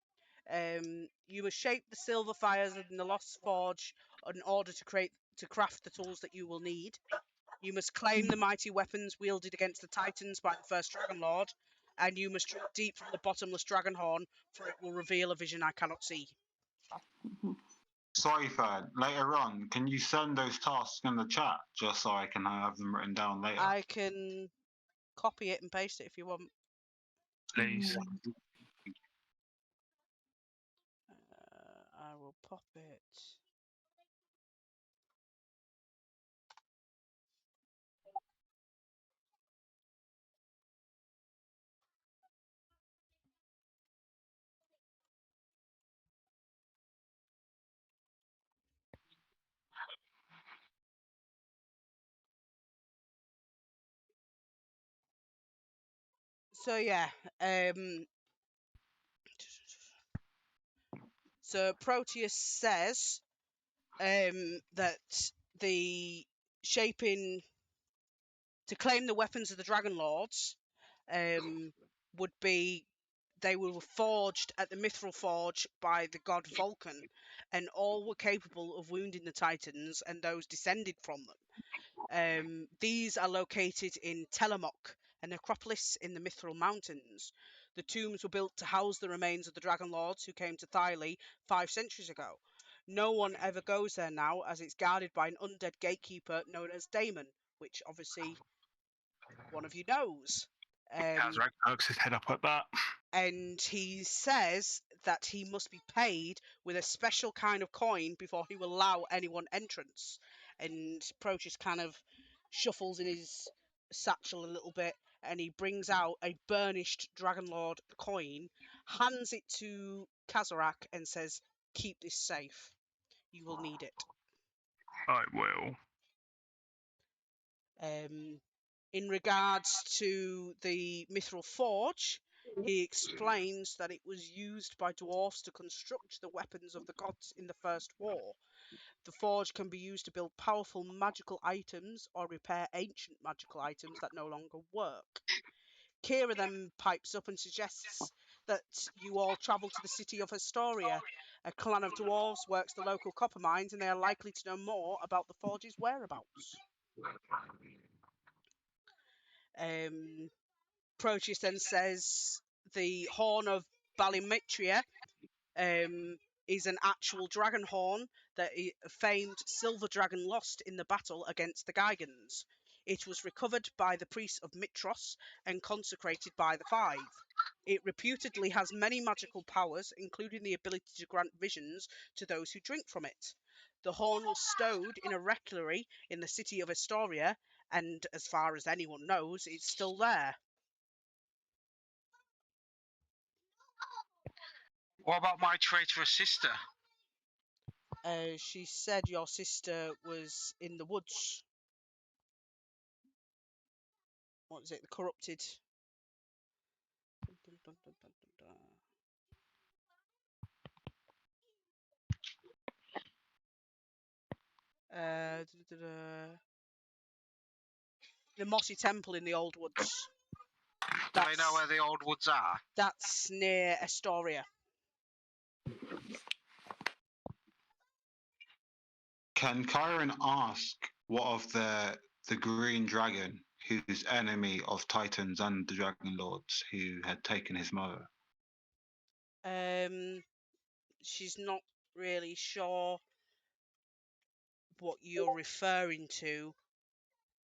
You must shape the silver fires in the Lost Forge in order to craft the tools that you will need. You must claim the mighty weapons wielded against the Titans by the first Dragonlord, and you must drink deep from the bottomless Dragonhorn, for it will reveal a vision I cannot see. Sorry, Ferd. Later on, can you send those tasks in the chat just so I can have them written down later? I can copy it and paste it if you want. Please. I will pop it. So yeah, so Proteus says that the shaping to claim the weapons of the Dragonlords would be they were forged at the Mithril Forge by the god Vulcan, and all were capable of wounding the Titans and those descended from them. These are located in Telemok, a necropolis in the Mithril Mountains. The tombs were built to house the remains of the Dragonlords who came to Thyle 5 centuries ago. No one ever goes there now, as it's guarded by an undead gatekeeper known as Daemon, which obviously one of you knows. Kazarak perks his head up at that. And he says that he must be paid with a special kind of coin before he will allow anyone entrance. And Proteus kind of shuffles in his satchel a little bit, and he brings out a burnished Dragonlord coin, hands it to Kazarak, and says, "Keep this safe. You will need it." I will. In regards to the Mithril Forge, he explains that it was used by dwarfs to construct the weapons of the gods in the First War. The forge can be used to build powerful magical items or repair ancient magical items that no longer work. Kira then pipes up and suggests that you all travel to the city of Astoria. A clan of dwarves works the local copper mines, and they are likely to know more about the forge's whereabouts. Proteus then says the horn of Balimitria is an actual dragon horn that a famed silver dragon lost in the battle against the Gigans. It was recovered by the priests of Mitros and consecrated by the Five. It reputedly has many magical powers, including the ability to grant visions to those who drink from it. The horn was stowed in a reliquary in the city of Astoria, and as far as anyone knows, it's still there. What about my traitorous sister? She said your sister was in the woods. What is it? The corrupted. Dun, dun, dun, dun, dun, dun, dun. The mossy temple in the old woods. Do I know where the old woods are? That's near Astoria. Can Kyron ask what of the green dragon, who's enemy of Titans and the Dragonlords, who had taken his mother? She's not really sure what you're referring to,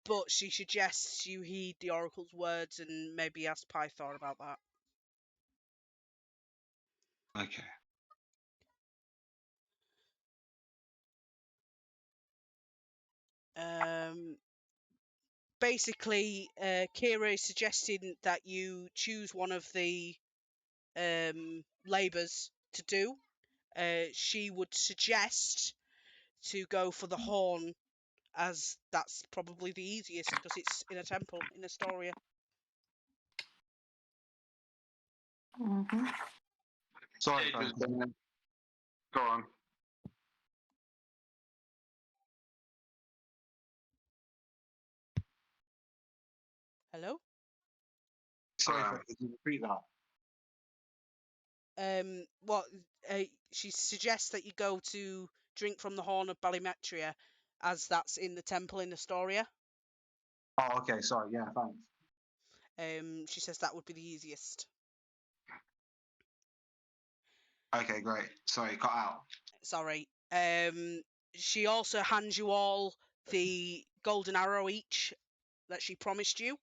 but she suggests you heed the oracle's words and maybe ask Pythor about that. Okay. Basically, Kira is suggesting that you choose one of the labours to do. She would suggest to go for the horn, as that's probably the easiest because it's in a temple in Astoria. Mm-hmm. Sorry, It was, Francis. go on. Hello? Sorry, Wow. Francis, can you repeat that? She suggests that you go to drink from the horn of Ballymetria, as that's in the temple in Astoria. Oh, okay. Sorry. Yeah, thanks. She says that would be the easiest. Okay, great. Sorry, cut out. Sorry. She also hands you all the golden arrow each that she promised you.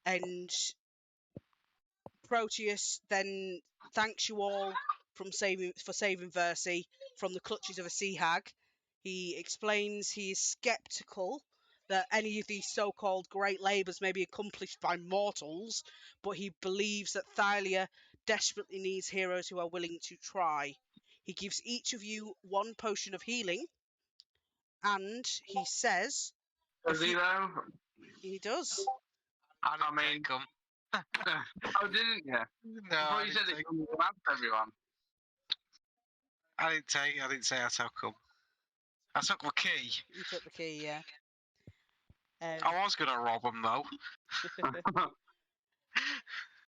And Proteus then thanks you all for saving Versi from the clutches of a sea hag. He explains he is skeptical that any of these so-called great labours may be accomplished by mortals, but he believes that Thalia desperately needs heroes who are willing to try. He gives each of you one potion of healing, and he says... Does he though? He does. I mean, come. Oh, didn't you? No, I I thought you said didn't, it comes to everyone. I didn't say I took them. I took the key. You took the key, yeah. I was gonna rob them though.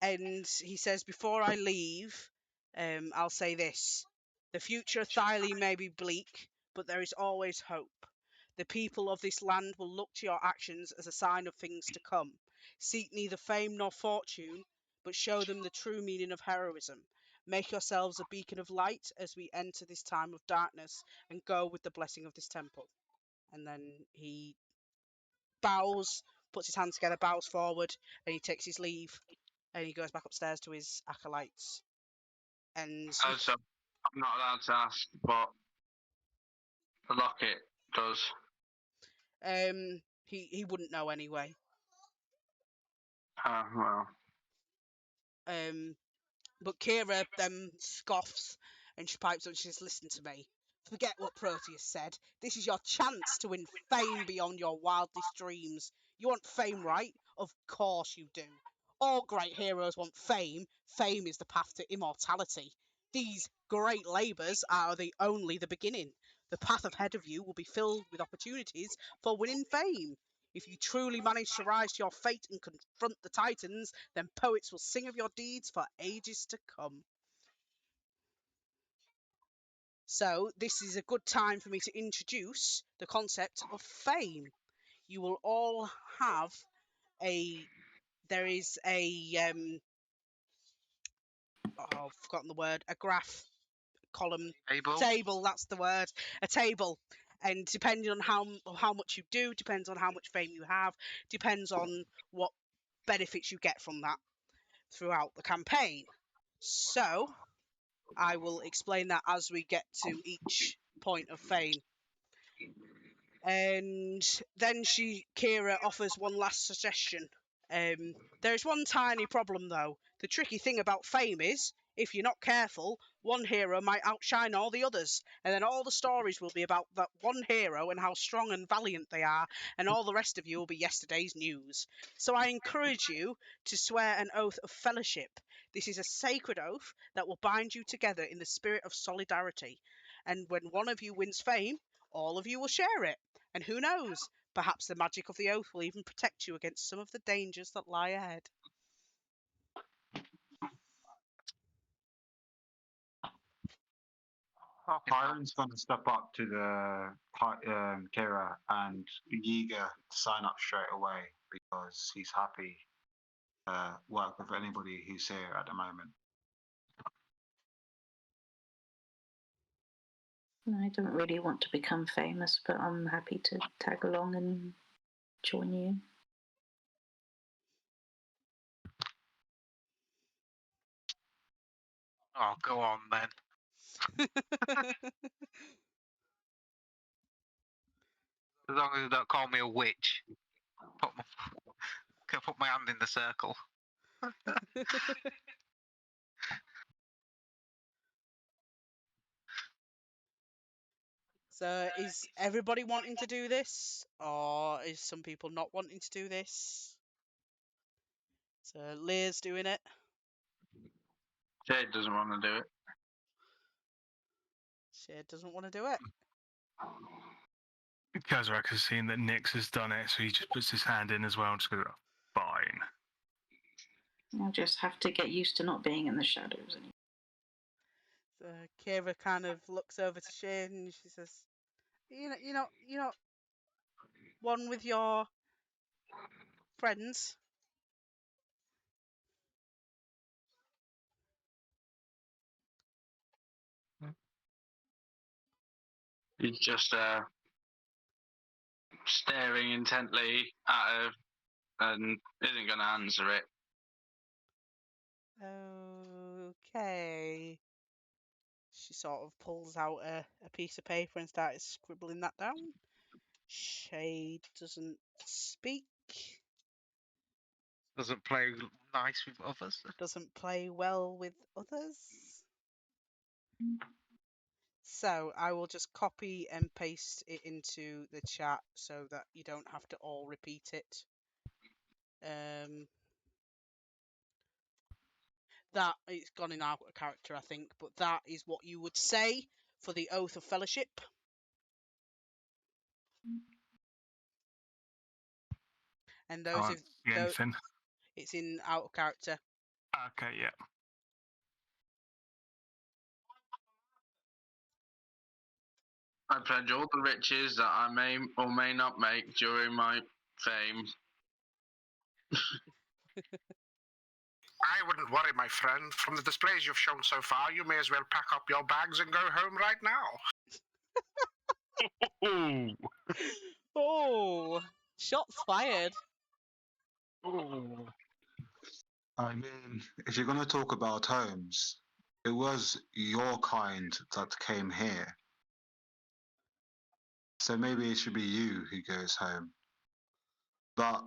And he says, before I leave, I'll say this. The future of Thylee may be bleak, but there is always hope. The people of this land will look to your actions as a sign of things to come. Seek neither fame nor fortune, but show them the true meaning of heroism. Make yourselves a beacon of light as we enter this time of darkness, and go with the blessing of this temple. And then he bows, puts his hands together, bows forward, and he takes his leave. And he goes back upstairs to his acolytes. And So I'm not allowed to ask, but the locket does. he wouldn't know anyway. Well. But Kira then scoffs and she pipes up and she says, listen to me. Forget what Proteus said. This is your chance to win fame beyond your wildest dreams. You want fame, right? Of course you do. All great heroes want fame. Fame is the path to immortality. These great labours are only the beginning. The path ahead of you will be filled with opportunities for winning fame. If you truly manage to rise to your fate and confront the Titans, then poets will sing of your deeds for ages to come. So this is a good time for me to introduce the concept of fame. You will all have there is a I've forgotten the word, a graph column table, that's the word, a table. And depending on how much you do, depends on how much fame you have, depends on what benefits you get from that throughout the campaign. So I will explain that as we get to each point of fame. And then Kira offers one last suggestion. There's one tiny problem, though. The tricky thing about fame is, if you're not careful, one hero might outshine all the others, and then all the stories will be about that one hero and how strong and valiant they are, and all the rest of you will be yesterday's news. So I encourage you to swear an oath of fellowship. This is a sacred oath that will bind you together in the spirit of solidarity. And when one of you wins fame, all of you will share it. And who knows? Perhaps the magic of the oath will even protect you against some of the dangers that lie ahead. Kyron's going to step up to the Kira and Yiga sign up straight away because he's happy to work with anybody who's here at the moment. I don't really want to become famous, but I'm happy to tag along and join you. Oh, go on then. As long as you don't call me a witch. Put my hand in the circle. So is everybody wanting to do this, or is some people not wanting to do this? So Lear's doing it. Jade doesn't want to do it. Shade doesn't want to do it. Kazrak has seen that Nyx has done it, so he just puts his hand in as well and just goes, fine. I'll just have to get used to not being in the shadows anymore. So Kira kind of looks over to Shade and she says, you're not one with your friends. He's just staring intently at her and isn't going to answer it. Okay. She sort of pulls out a piece of paper and starts scribbling that down. Shade doesn't speak. Doesn't play nice with others. Doesn't play well with others. So I will just copy and paste it into the chat so that you don't have to all repeat it. That it's gone in our character, I think, but that is what you would say for the Oath of Fellowship. And those Can't see anything. it's in out of character. Okay, yeah. I pledge all the riches that I may or may not make during my fame. I wouldn't worry, my friend. From the displays you've shown so far, you may as well pack up your bags and go home right now. Ooh. Oh, shots fired. Ooh. I mean, if you're going to talk about homes, it was your kind that came here. So maybe it should be you who goes home. But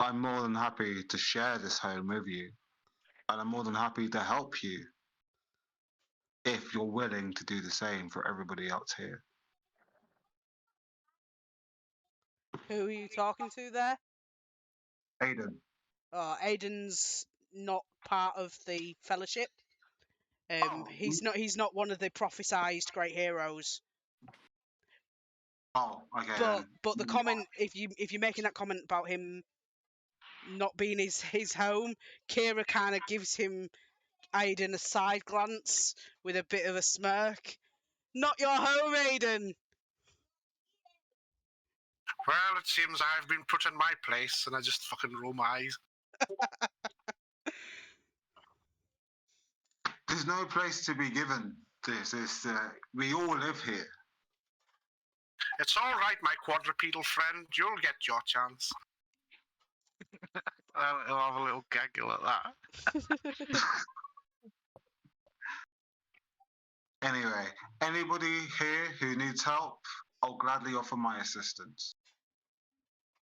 I'm more than happy to share this home with you. And I'm more than happy to help you if you're willing to do the same for everybody else here. Who are you talking to there? Aiden. Aiden's not part of the Fellowship. He's not one of the prophesized great heroes. Oh, okay. But the comment, if you're making that comment about him not being his home, Kira kind of gives him Aiden a side glance with a bit of a smirk. Not your home, Aiden. Well, it seems I've been put in my place, and I just fucking roll my eyes. There's no place to be given this. We all live here. It's all right, my quadrupedal friend. You'll get your chance. I'll have a little gaggle at that. Anyway, anybody here who needs help, I'll gladly offer my assistance.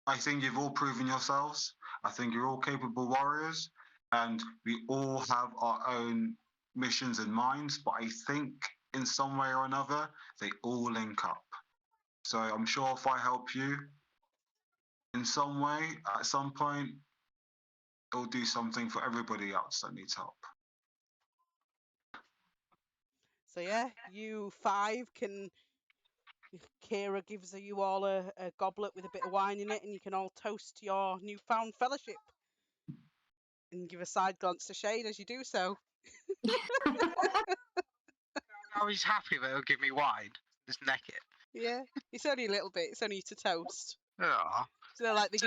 I think you've all proven yourselves. I think you're all capable warriors, and we all have our own missions and minds. But I think in some way or another, they all link up. So I'm sure if I help you in some way, at some point, it'll do something for everybody else that needs help. So yeah, you 5 can. Kira gives you all a goblet with a bit of wine in it, and you can all toast your newfound fellowship. And give a side glance to Shade as you do so. Now he's happy that he'll give me wine. Just neck it. Yeah, it's only a little bit. It's only to toast. Oh. So they're like they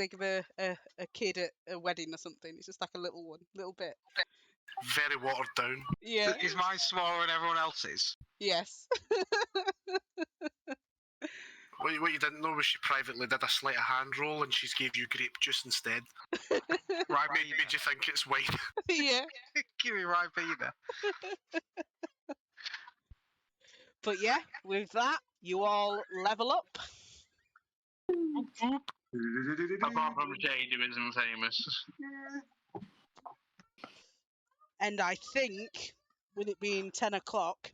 give a kid at a wedding or something. It's just like a little one, little bit. Very watered down. Yeah. Is mine smaller than everyone else's? Yes. What you didn't know was she privately did a sleight of hand roll and she's gave you grape juice instead. Right, Made you think it's wine. Yeah. Give me right Ribena. But yeah, with that, you all level up. Apart from Jade, who isn't famous. And I think, with it being 10 o'clock,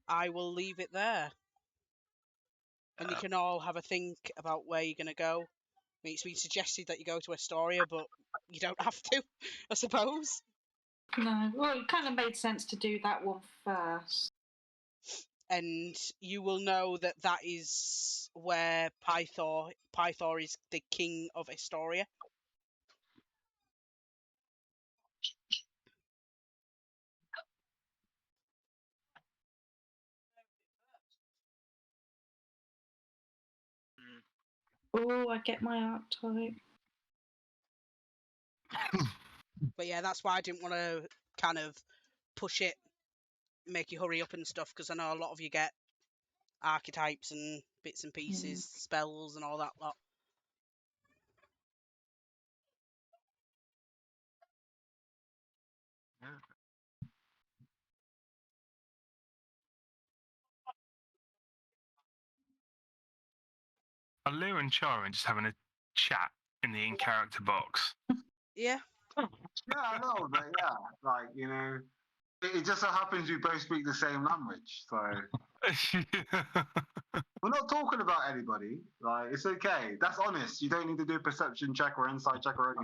I will leave it there. And you can all have a think about where you're going to go. I mean, it's been suggested that you go to Astoria, but you don't have to, I suppose. No, well, it kind of made sense to do that one first. And you will know that that is where Pythor is the king of Astoria. Oh, I get my archetype. But yeah, that's why I didn't want to kind of push it, make you hurry up and stuff, because I know a lot of you get archetypes and bits and pieces, spells and all that lot. Are Lou and Charon just having a chat in the in-character box? Yeah. Yeah, I know, but yeah, like, you know, it just so happens we both speak the same language, so we're not talking about anybody. Like, it's okay. That's honest. You don't need to do a perception check or insight check or anything.